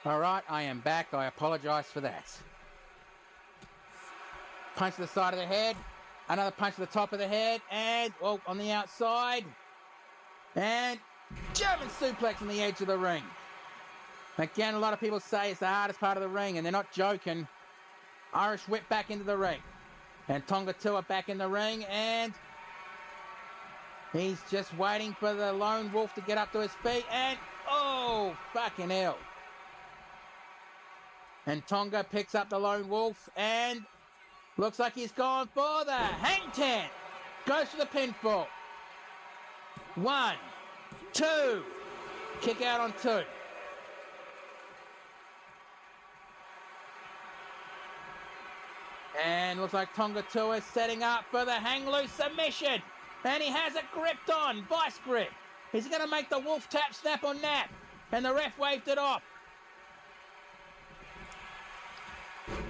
Alright, I am back. I apologise for that. Punch to the side of the head. Another punch to the top of the head. And, well, on the outside. And German suplex on the edge of the ring. Again, a lot of people say it's the hardest part of the ring, and they're not joking. Irish whip back into the ring. And Tonga Tua back in the ring, and he's just waiting for the Lone Wolf to get up to his feet, and oh, fucking hell. And Tonga picks up the Lone Wolf, and looks like he's gone for the hang ten. Goes for the pinfall. 1, 2. Kick out on 2. And looks like Tonga Tua is setting up for the hang loose submission. And he has it gripped on, vice grip. He's going to make the wolf tap, snap on nap. And the ref waved it off.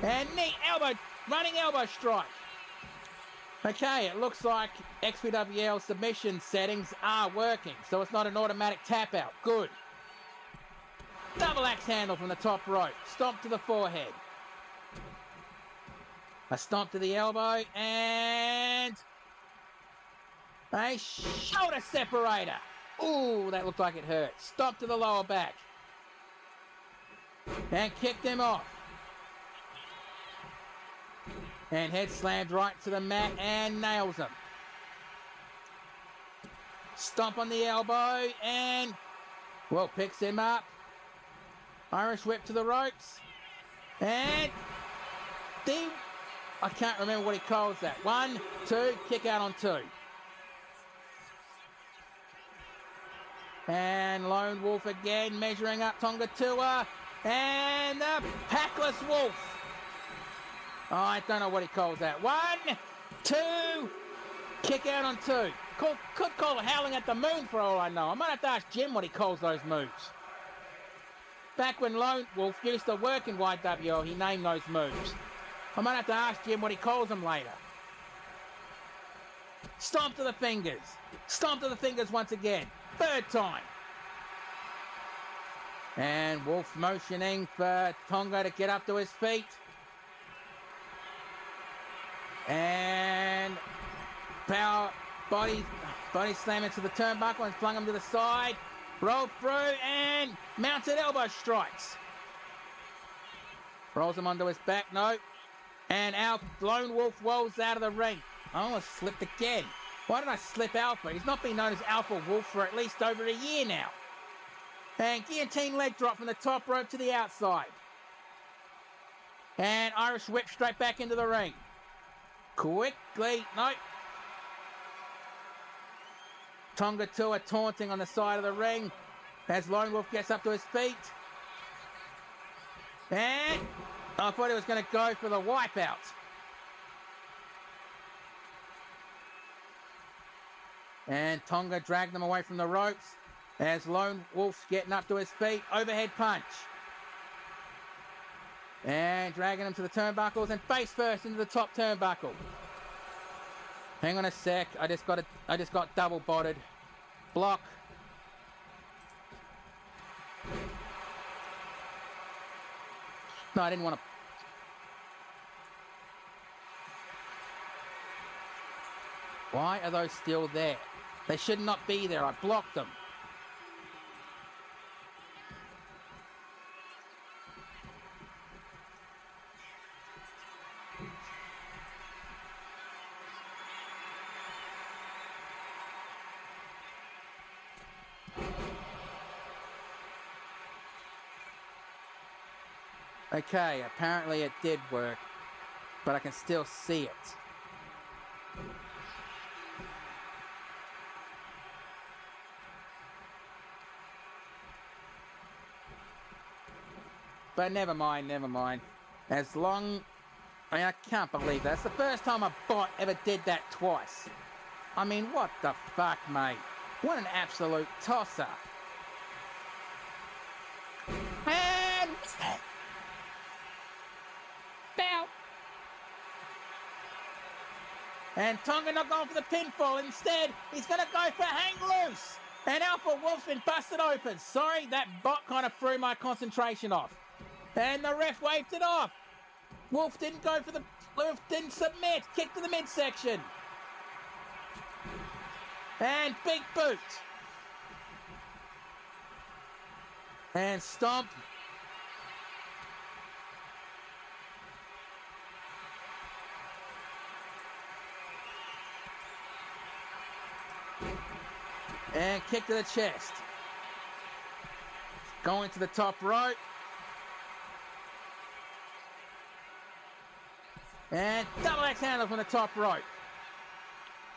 And knee, elbow, running elbow strike. Okay, it looks like XPWL submission settings are working, so it's not an automatic tap out. Good. Double axe handle from the top rope. Stomp to the forehead. A stomp to the elbow and a shoulder separator. Ooh, that looked like it hurt. Stomp to the lower back. And kicked him off. And head slammed right to the mat and nails him. Stomp on the elbow and, well, picks him up. Irish whip to the ropes. And I can't remember what he calls that. 1, 2, kick out on 2. And Lone Wolf again, measuring up Tonga Tua. And the Packless Wolf. Oh, I don't know what he calls that. 1, 2, kick out on 2. Could call it howling at the moon for all I know. I might have to ask Jim what he calls those moves. Back when Lone Wolf used to work in YWL, he named those moves. I might have to ask Jim what he calls them later. Stomp to the fingers. Stomp to the fingers once again. 3rd time. And Wolf motioning for Tonga to get up to his feet. And power body slam into the turnbuckle and flung him to the side. Rolled through and mounted elbow strikes. Rolls him onto his back, no. And our Lone Wolf rolls out of the ring. I almost slipped again. Why did I slip Alpha? He's not been known as Alpha Wolf for at least over a year now. And guillotine leg drop from the top rope to the outside. And Irish whip straight back into the ring. Quickly, no. Tonga Tua taunting on the side of the ring as Lone Wolf gets up to his feet. And I thought he was going to go for the wipeout. And Tonga dragged them away from the ropes as Lone Wolf's getting up to his feet. Overhead punch. And dragging him to the turnbuckles and face first into the top turnbuckle. Hang on a sec. I just got double botted. Block. No, I didn't want to. Why are those still there? They should not be there. I blocked them. Okay, apparently it did work, but I can still see it. But never mind. As long... I mean, I can't believe that's the first time a bot ever did that twice. I mean, what the fuck, mate? What an absolute tosser. And... Bow. And Tonga not going for the pinfall. Instead, he's going to go for hang loose. And Alpha Wolf's been busted open. Sorry, that bot kind of threw my concentration off. And the ref waved it off. Wolf didn't go for the... Wolf didn't submit. Kick to the midsection. And big boot. And stomp. And kick to the chest. Going to the top rope. And double axe handle from the top rope.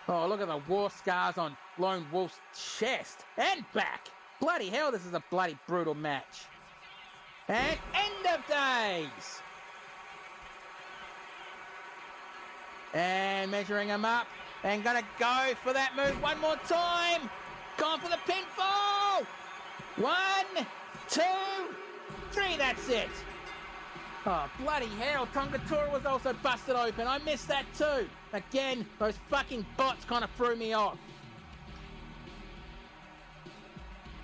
Oh, look at the war scars on Lone Wolf's chest and back. Bloody hell, this is a bloody brutal match. And end of days. And measuring him up. And gonna go for that move one more time. Going for the pinfall. 1, 2, 3, that's it. Oh, bloody hell. Tongatura was also busted open. I missed that too. Again, those fucking bots kind of threw me off.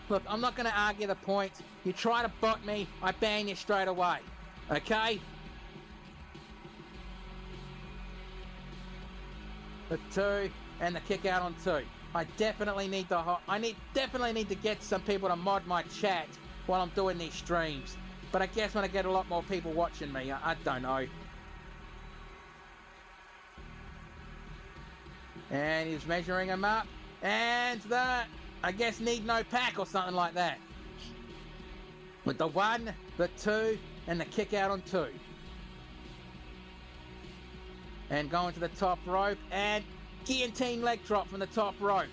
Look, I'm not going to argue the point. You try to bot me, I ban you straight away. Okay? The 2 and the kick out on 2. I definitely need to definitely need to get some people to mod my chat while I'm doing these streams. But I guess when I get a lot more people watching me, I don't know. And he's measuring him up. And I guess need no pack or something like that. With the 1, the 2, and the kick out on 2. And going to the top rope and guillotine leg drop from the top rope.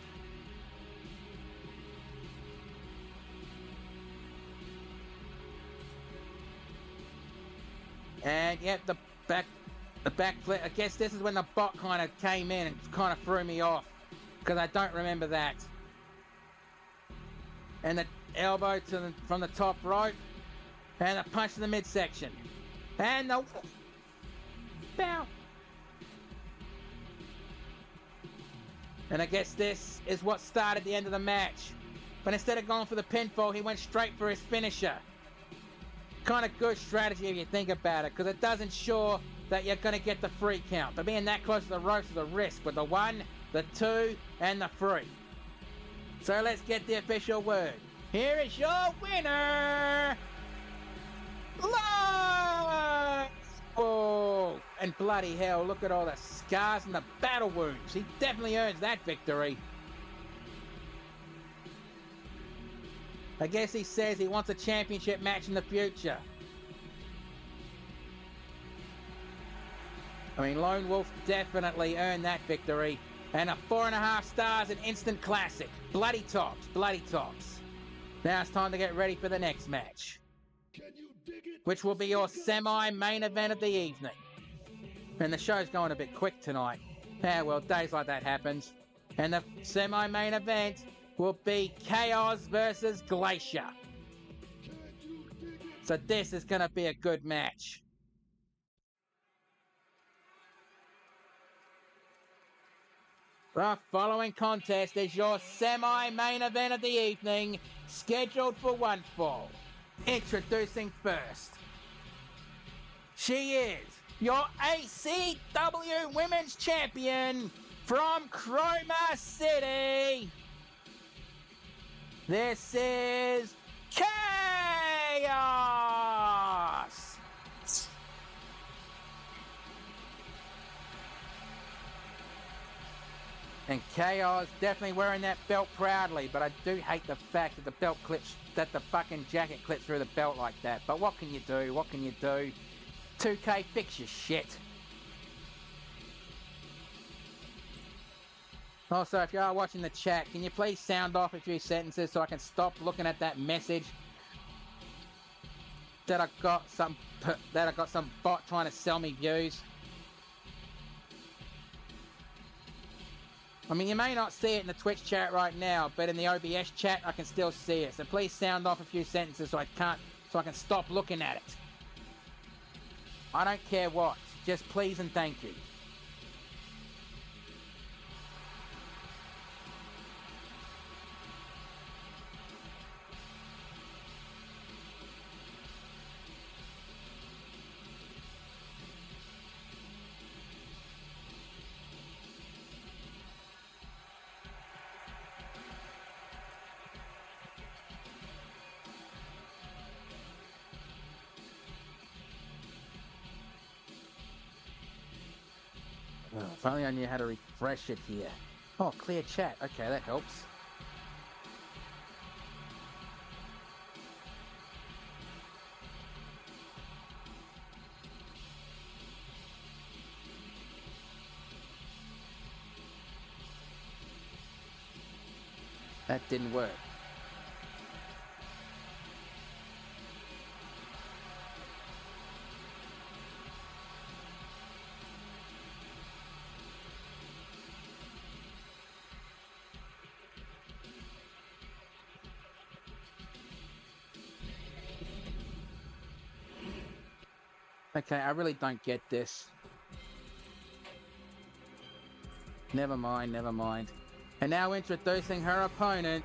And yep, the back flip. I guess this is when the bot kind of came in and kind of threw me off because I don't remember that. And the elbow from the top rope, and a punch to the midsection, and the bow. And I guess this is what started the end of the match. But instead of going for the pinfall, he went straight for his finisher. Kind of good strategy if you think about it, because it does ensure that you're going to get the 3 count. But being that close to the ropes is a risk with the 1, the 2, and the 3. So let's get the official word. Here is your winner, Lone Wolf! And bloody hell, look at all the scars and the battle wounds. He definitely earns that victory. I guess he says he wants a championship match in the future. I mean, Lone Wolf definitely earned that victory. And a 4.5 stars, an instant classic. Bloody tops, bloody tops. Now it's time to get ready for the next match, which will be your semi-main event of the evening. And the show's going a bit quick tonight. Yeah, well, days like that happens. And the semi-main event will be Chaos versus Glacier. So this is going to be a good match. The following contest is your semi-main event of the evening, scheduled for one fall. Introducing first, she is your ACW Women's Champion from Chroma City. This is Chaos! And Chaos definitely wearing that belt proudly, but I do hate the fact that the belt clips, that the fucking jacket clips through the belt like that. But what can you do? What can you do? 2K, fix your shit. Also, if you are watching the chat, can you please sound off a few sentences so I can stop looking at that message that I got some bot trying to sell me views? I mean, you may not see it in the Twitch chat right now, but in the OBS chat, I can still see it. So please sound off a few sentences so I can stop looking at it. I don't care what, just please and thank you. Oh, if only I knew how to refresh it here. Oh, clear chat. Okay, that helps. That didn't work. Okay, I really don't get this. Never mind, never mind. And now introducing her opponent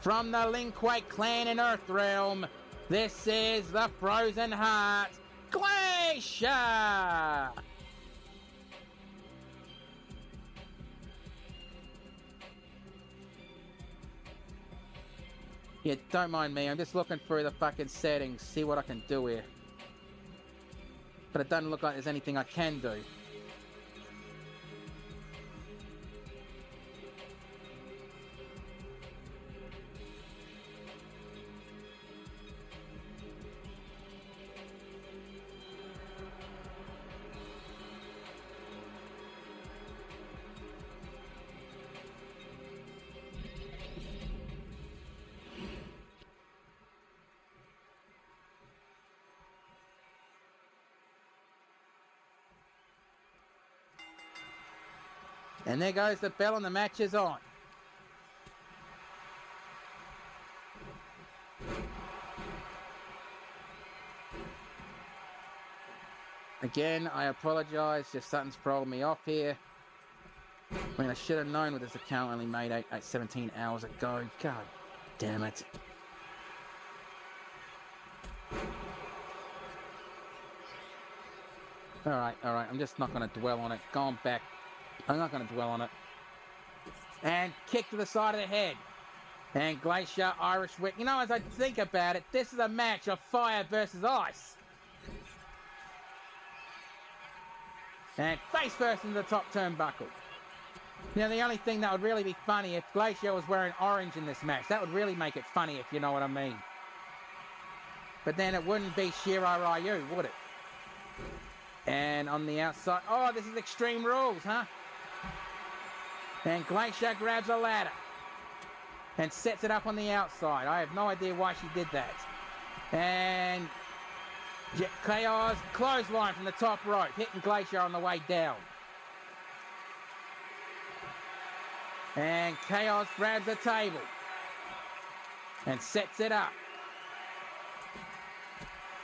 from the Linquake clan in Earthrealm. This is the Frozen Heart, Glacier! Yeah, don't mind me. I'm just looking through the fucking settings, see what I can do here. But it doesn't look like there's anything I can do. And there goes the bell and the match is on. Again, I apologise if something's throwing me off here. I mean, I should have known with this account only made 17 hours ago. God damn it. Alright, I'm just not going to dwell on it. Going back. I'm not going to dwell on it. And kick to the side of the head. And Glacier, Irish Whip. You know, as I think about it, this is a match of fire versus ice. And face first into the top turnbuckle. You know, the only thing that would really be funny if Glacier was wearing orange in this match. That would really make it funny, if you know what I mean. But then it wouldn't be Shiro Ryu, would it? And on the outside... Oh, this is Extreme Rules, huh? And Glacier grabs a ladder. And sets it up on the outside. I have no idea why she did that. And... Chaos clothesline from the top rope, hitting Glacier on the way down. And Chaos grabs the table. And sets it up.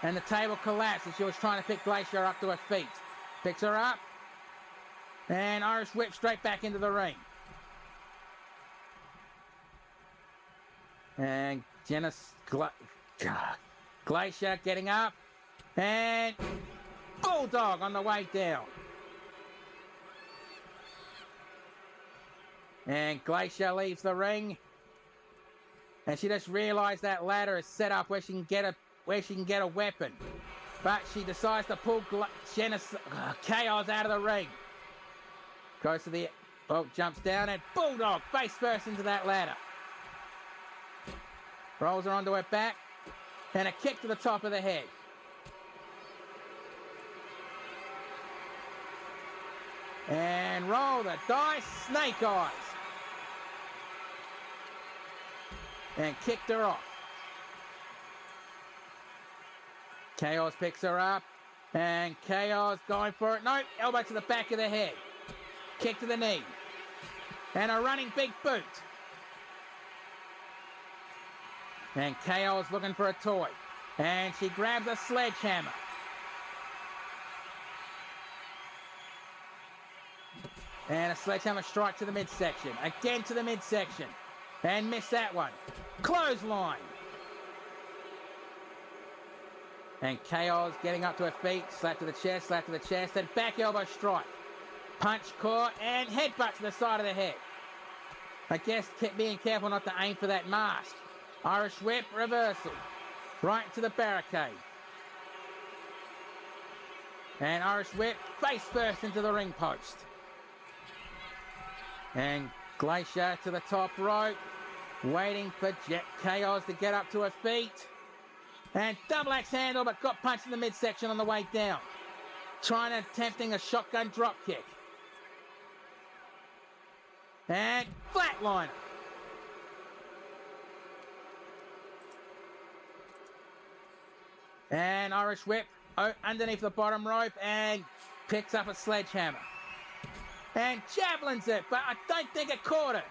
And the table collapses. She was trying to pick Glacier up to her feet. Picks her up. And Irish Whip straight back into the ring. And Glacier getting up. And Bulldog on the way down. And Glacier leaves the ring. And she just realised that ladder is set up where she can get a weapon. But she decides to pull Chaos out of the ring. Goes to the... Oh, jumps down and Bulldog face first into that ladder. Rolls her onto her back. And a kick to the top of the head. And roll the dice, Snake Eyes. And kicked her off. Chaos picks her up. And Chaos going for it. Nope, elbow to the back of the head. Kick to the knee. And a running big boot. And Chaos looking for a toy. And she grabs a sledgehammer. And a sledgehammer strike to the midsection. Again to the midsection. And missed that one. Clothesline. And Chaos getting up to her feet. Slap to the chest, and back elbow strike. Punch, core, and headbutt to the side of the head. I guess being careful not to aim for that mask. Irish Whip, reversal. Right to the barricade. And Irish Whip, face first into the ring post. And Glacier to the top rope. Waiting for Chaos to get up to her feet. And double axe handle, but got punched in the midsection on the way down. Attempting a shotgun drop kick. And flatliner. And Irish whip underneath the bottom rope and picks up a sledgehammer. And javelins it, but I don't think it caught it.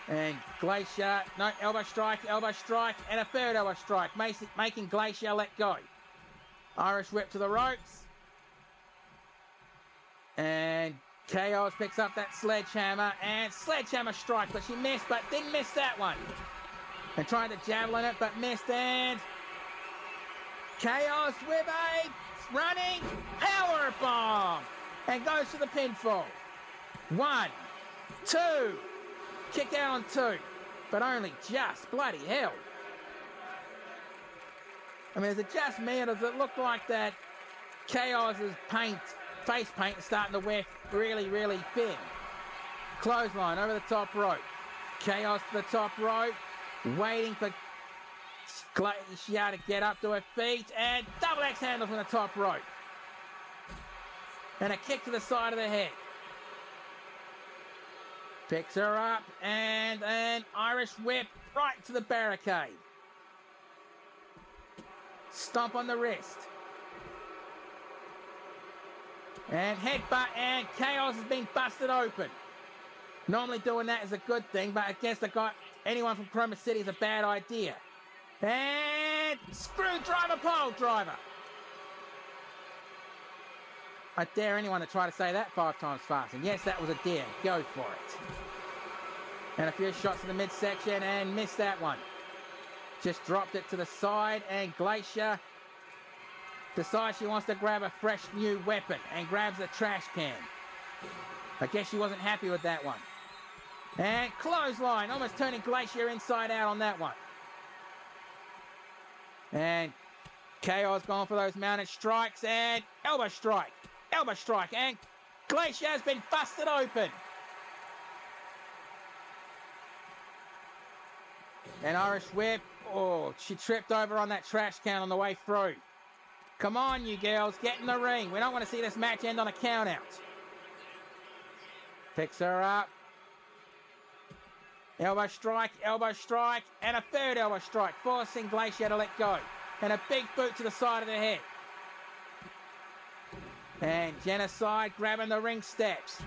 And Glacier, no, elbow strike, and a third elbow strike, making Glacier let go. Irish whip to the ropes. And Chaos picks up that sledgehammer, and sledgehammer strike, but she missed, but didn't miss that one. And tried to javelin it, but missed, and Chaos with a running power bomb, and goes to the pinfall. 1, 2, kick out on 2, but only just, bloody hell. I mean, is it just me, or does it look like that Chaos's face paint is starting to wear really, really thin? Clothesline over the top rope. Chaos to the top rope, waiting for Glacier to get up to her feet, and double X handle from the top rope. And a kick to the side of the head. Picks her up, and an Irish whip right to the barricade. Stomp on the wrist. And headbutt, and Chaos has been busted open. Normally doing that is a good thing, but I guess anyone from Chroma City is a bad idea. And screwdriver pole driver. I dare anyone to try to say that 5 times fast. And yes, that was a dare. Go for it. And a few shots in the midsection and missed that one. Just dropped it to the side, and Glacier decides she wants to grab a fresh new weapon and grabs a trash can. I guess she wasn't happy with that one. And clothesline, almost turning Glacier inside out on that one. And Chaos going for those mounted strikes, and elbow strike, and Glacier has been busted open. And Irish whip, oh, she tripped over on that trash can on the way through. Come on, you girls, get in the ring. We don't want to see this match end on a count out. Picks her up. Elbow strike, and a third elbow strike, forcing Glacier to let go. And a big boot to the side of the head. And Genocide grabbing the ring steps.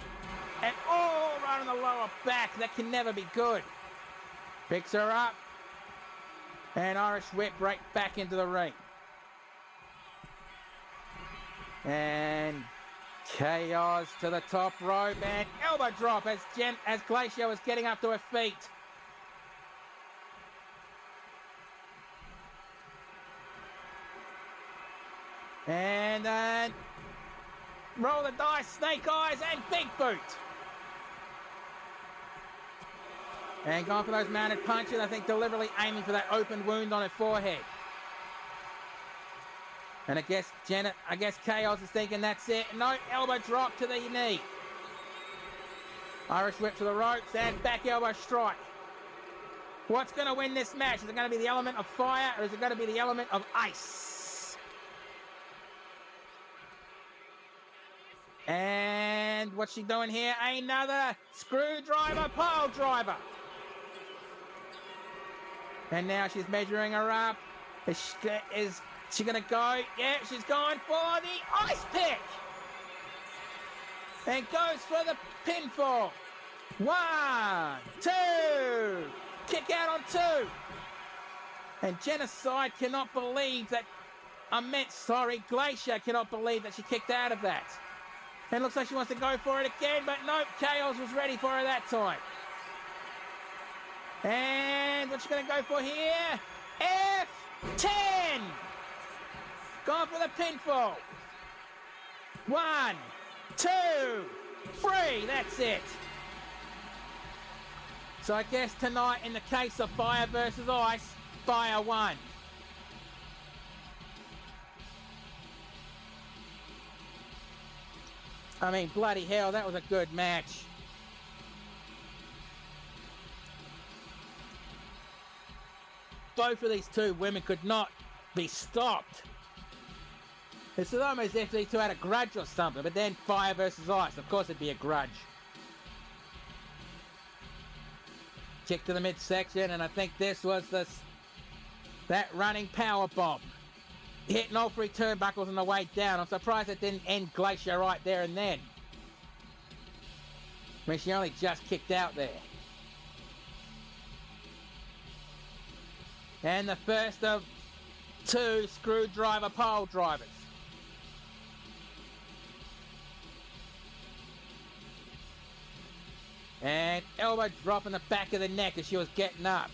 And right on the lower back. That can never be good. Picks her up. And Irish whip right back into the ring. And Chaos to the top rope, and elbow drop as Glacier was getting up to her feet. And then roll the dice, snake eyes, and big boot. And going for those mounted punches, I think deliberately aiming for that open wound on her forehead. And I guess Chaos is thinking that's it. No, elbow drop to the knee. Irish whip to the ropes and back elbow strike. What's going to win this match? Is it going to be the element of fire, or is it going to be the element of ice? And what's she doing here? Another screwdriver pole driver. And now she's measuring her up. Is she going to go? Yeah, she's going for the ice pick. And goes for the pinfall. 1, 2. Kick out on 2. And Genocide cannot believe that... Glacier cannot believe that she kicked out of that. And looks like she wants to go for it again, but nope, Chaos was ready for her that time. And what's she going to go for here? F10! Going for the pinfall. 1, 2, 3. That's it. So I guess tonight, in the case of Fire versus Ice, Fire won. I mean, bloody hell, that was a good match. Both of these two women could not be stopped. It's almost as if these two had a grudge or something, but then Fire versus Ice, of course it'd be a grudge. Kick to the midsection, and I think this was the That running power bomb. Hitting all three turnbuckles on the way down. I'm surprised it didn't end Glacier right there and then. I mean, she only just kicked out there. And the first of two screwdriver pole drivers. And elbow drop in the back of the neck as she was getting up.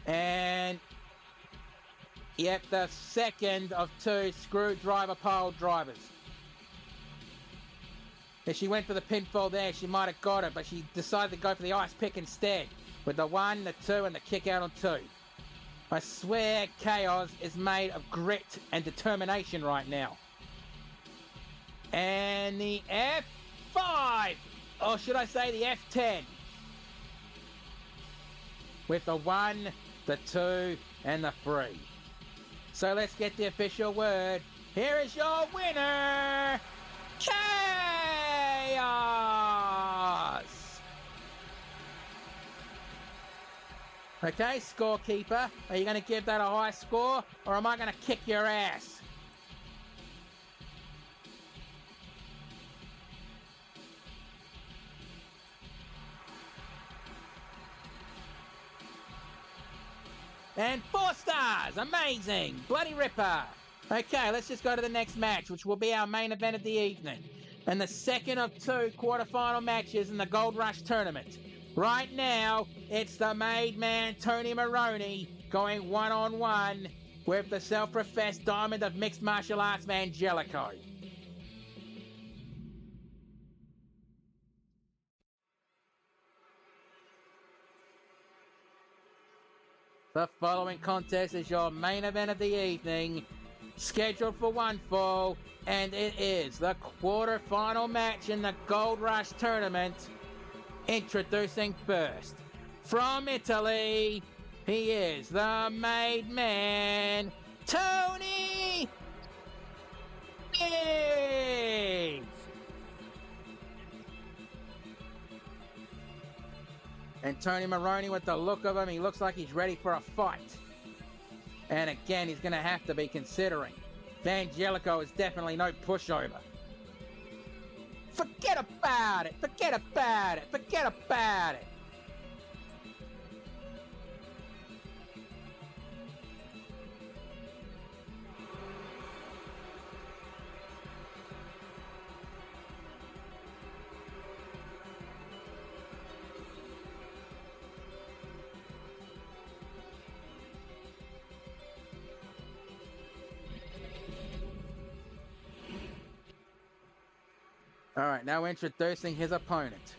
And yep, the second of two screwdriver pole drivers. If she went for the pinfall there, she might have got it, but she decided to go for the ice pick instead, with the 1, the 2, and the kick out on 2. I swear Chaos is made of grit and determination right now. And the F5, or should I say the F10, with the 1, the 2, and the 3. So let's get the official word. Here is your winner, Chaos! Okay, scorekeeper, are you going to give that a high score, or am I going to kick your ass? And 4 stars, amazing, bloody ripper. Okay, let's just go to the next match, which will be our main event of the evening. And the second of 2 quarterfinal matches in the Gold Rush tournament. Right now, it's the made man Tony Maroney going one-on-one with the self-professed diamond of mixed martial arts man Jellicoe. The following contest is your main event of the evening, scheduled for one fall, and it is the quarter-final match in the Gold Rush tournament. Introducing first, from Italy, he is the made man, Tony Biggs. And Tony Maroney, with the look of him, he looks like he's ready for a fight. And again, he's going to have to be, considering Angelico is definitely no pushover. Forget about it! Forget about it! Forget about it! All right, now introducing his opponent.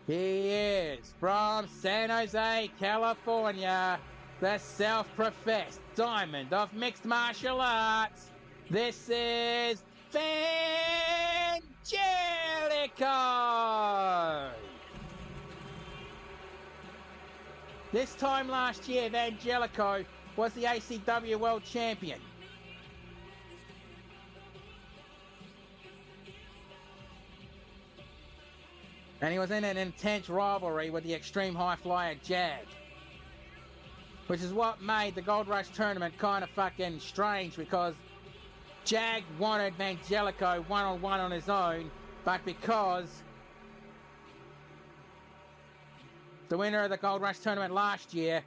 He is from San Jose, California, the self-professed diamond of mixed martial arts. This is Vangelico! This time last year, Vangelico was the ACW World Champion. And he was in an intense rivalry with the Extreme High Flyer Jag. Which is what made the Gold Rush tournament kind of fucking strange, because Jag wanted Vangelico one-on-one on his own, but because the winner of the Gold Rush tournament last year,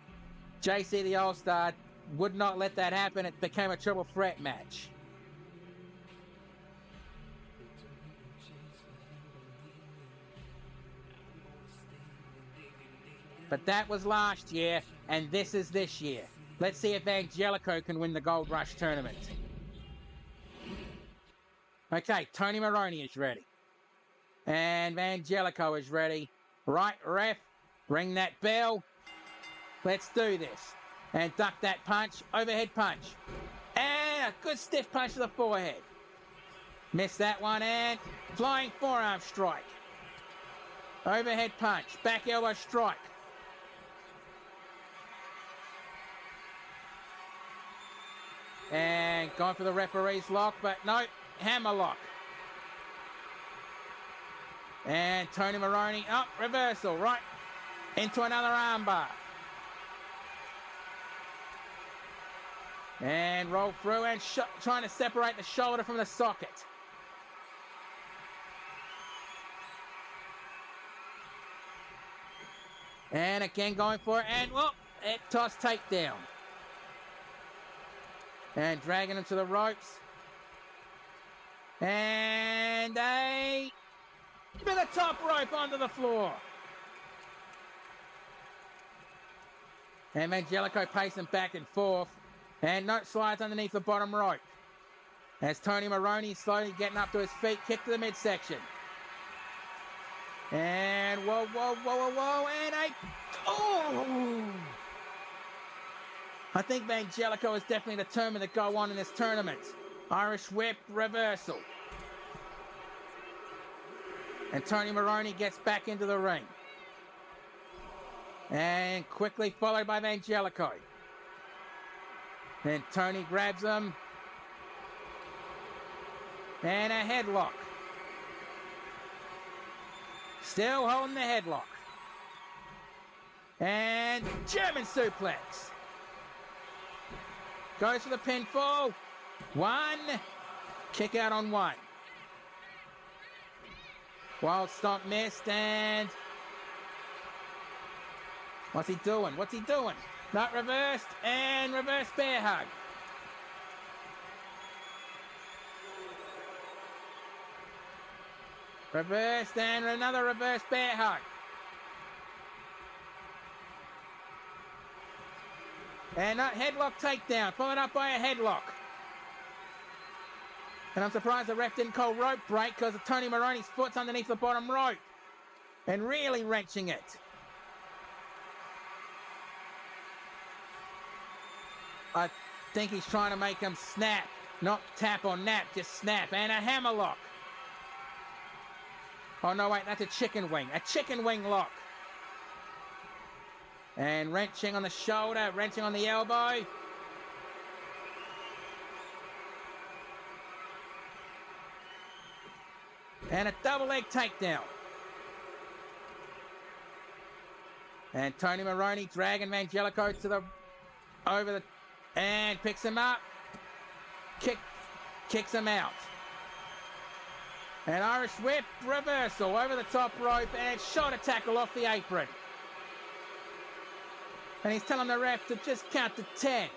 JC the All-Star, would not let that happen. It became a triple threat match. But that was last year, and this is this year. Let's see if Angelico can win the Gold Rush tournament. Okay, Tony Maroney is ready. And Angelico is ready. Right, ref, ring that bell. Let's do this. And duck that punch, overhead punch. And a good stiff punch to the forehead. Missed that one, and flying forearm strike. Overhead punch, back elbow strike. And And going for the referee's lock, but no, hammer lock. And Tony Maroney, reversal, right into another armbar. And roll through and trying to separate the shoulder from the socket. And again going for it, and toss takedown. And dragging him to the ropes. And to the top rope onto the floor. And Angelico pacing back and forth. And slides underneath the bottom rope. As Tony Maroney slowly getting up to his feet, kick to the midsection. And whoa, and I think Angelico is definitely determined to go on in this tournament. Irish whip, reversal. And Tony Maroney gets back into the ring. And quickly followed by Angelico. Then Tony grabs him. And a headlock. Still holding the headlock. And German suplex. Goes for the pinfall. One. Kick out on one. Wild stomp missed, and what's he doing? Not reversed, and reverse bear hug. Reversed, and another reverse bear hug. And a headlock takedown, followed up by a headlock. And I'm surprised the ref didn't call rope break because Tony Maroney's foot's underneath the bottom rope. And really wrenching it. I think he's trying to make him snap. Not tap or nap, just snap. And a hammerlock. Oh no, wait, that's a chicken wing. A chicken wing lock. And wrenching on the shoulder, wrenching on the elbow. And a double leg takedown. And Tony Maroney dragging Angelico and picks him up. Kicks him out. An Irish whip reversal over the top rope and shoulder tackle off the apron. And he's telling the ref to just count to 10.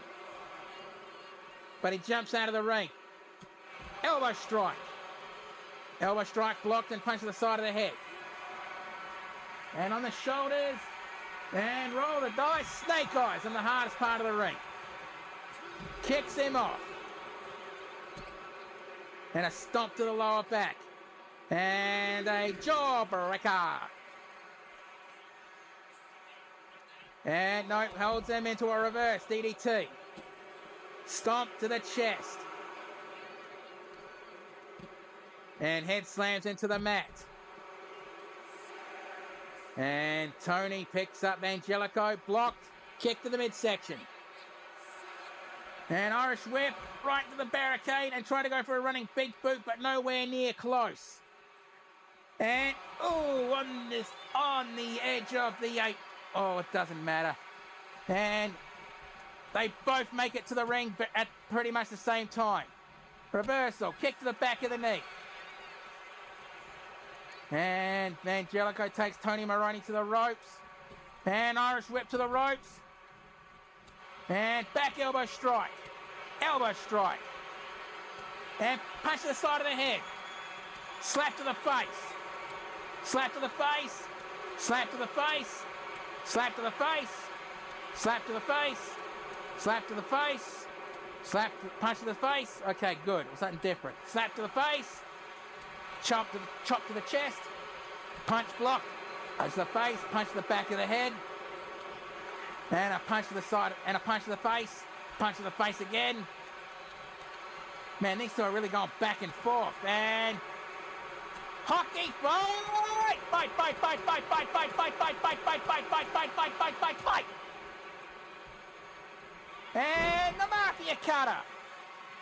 But he jumps out of the ring. Elbow strike. Elbow strike blocked and punch to the side of the head. And on the shoulders. And roll the dice. Snake eyes in the hardest part of the ring. Kicks him off. And a stomp to the lower back. And a jawbreaker. And no, holds him into a reverse DDT. Stomp to the chest. And head slams into the mat. And Tony picks up Angelico. Blocked. Kick to the midsection. And Irish whip right to the barricade and try to go for a running big boot, but nowhere near close. And, on the edge of the eight. Oh, it doesn't matter. And they both make it to the ring at pretty much the same time. Reversal, kick to the back of the knee. And Angelico takes Tony Maroney to the ropes. And Irish whip to the ropes. And back elbow strike. Elbow strike. And punch to the side of the head. Slap to the face. Slap to the face. Slap to the face. Slap to the face. Slap to the face. Slap to the face. Punch to the face. Okay, good. It was something different. Slap to the face. Chop to the chest. Punch block. Punch to the face. Punch to the back of the head. And a punch to the side. And a punch to the face. Punch to the face again. Man, these two are really going back and forth. And hockey fight! Fight! And the Mafia cutter.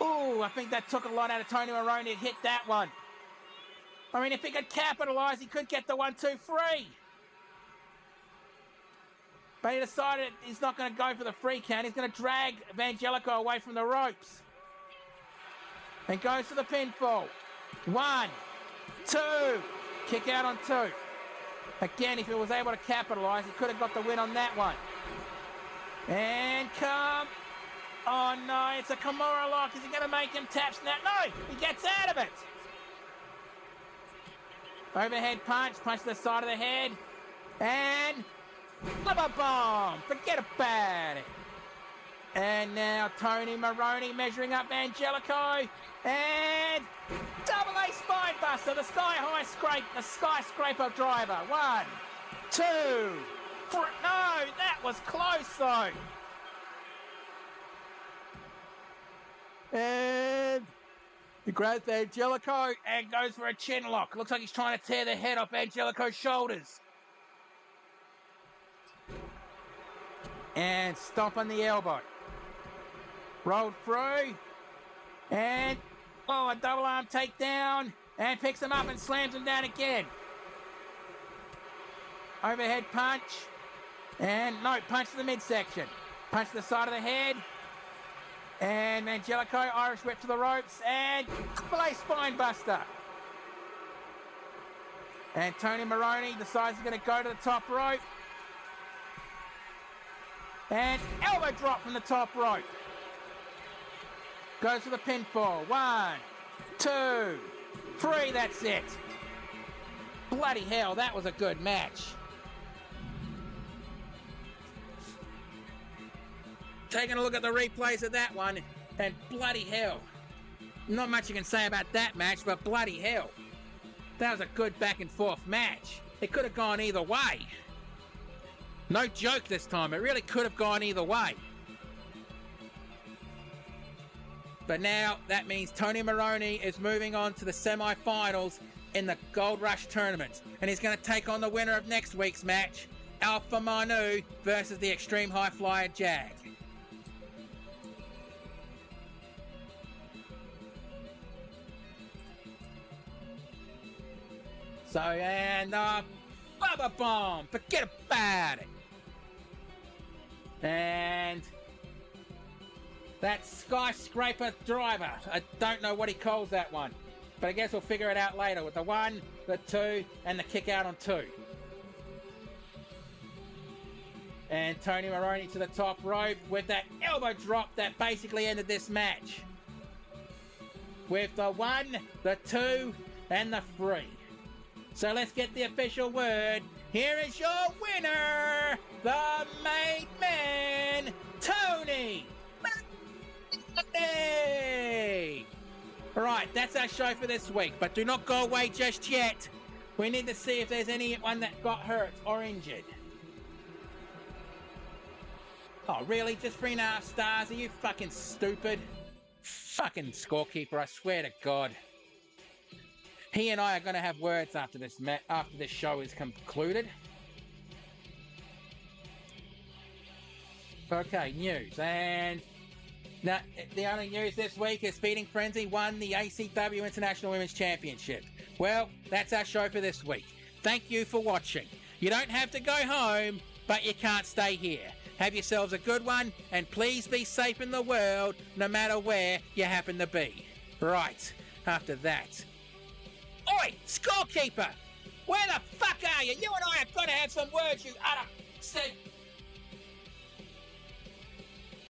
Ooh, I think that took a lot out of Tony Maroney to hit that one. I mean, if he could capitalise, he could get the 1-2-3. But he decided he's not going to go for the free count. He's going to drag Evangelico away from the ropes. And goes to the pinfall. 1, 2. Kick out on 2. Again, if he was able to capitalise, he could have got the win on that one. And come. Oh no, it's a Kimura lock. Is he going to make him tap snap? No, he gets out of it. Overhead punch to the side of the head. And rubber bomb. Forget about it. And now Tony Maroney measuring up Angelico. And double A spine buster. The skyscraper driver. 1, 2, 3. No, that was close though. And he grabs Angelico and goes for a chin lock. Looks like he's trying to tear the head off Angelico's shoulders. And stomp on the elbow. Rolled through. And, a double arm takedown. And picks him up and slams him down again. Overhead punch. And, no, punch to the midsection. Punch to the side of the head. And Angelico, Irish whip to the ropes. And double A spine buster. And Tony Maroney decides he's going to go to the top rope. And elbow drop from the top rope. Goes for the pinfall. 1, 2, 3. That's it. Bloody hell, that was a good match. Taking a look at the replays of that one, and bloody hell. Not much you can say about that match, but bloody hell. That was a good back and forth match. It could have gone either way. No joke this time, it really could have gone either way. But now that means Tony Maroney is moving on to the semi-finals in the Gold Rush tournament. And he's going to take on the winner of next week's match, Alpha Manu versus the Extreme High Flyer Jag. So, and Bubba Bomb, forget about it. And that skyscraper driver, I don't know what he calls that one, but I guess we'll figure it out later with the 1, the 2, and the kick out on 2. And Tony Maroney to the top rope with that elbow drop that basically ended this match. With the 1, the 2, and the 3. So let's get the official word. Here is your winner, the main man, Tony Maroney. Right, that's our show for this week, but do not go away just yet. We need to see if there's anyone that got hurt or injured. Oh, really? Just 3.5 stars? Are you fucking stupid? Fucking scorekeeper, I swear to God. He and I are going to have words after this show is concluded. Okay, news. And now, the only news this week is Feeding Frenzy won the ACW International Women's Championship. Well, that's our show for this week. Thank you for watching. You don't have to go home, but you can't stay here. Have yourselves a good one, and please be safe in the world, no matter where you happen to be. Right, after that. Oi, scorekeeper! Where the fuck are you? You and I have got to have some words, you utter...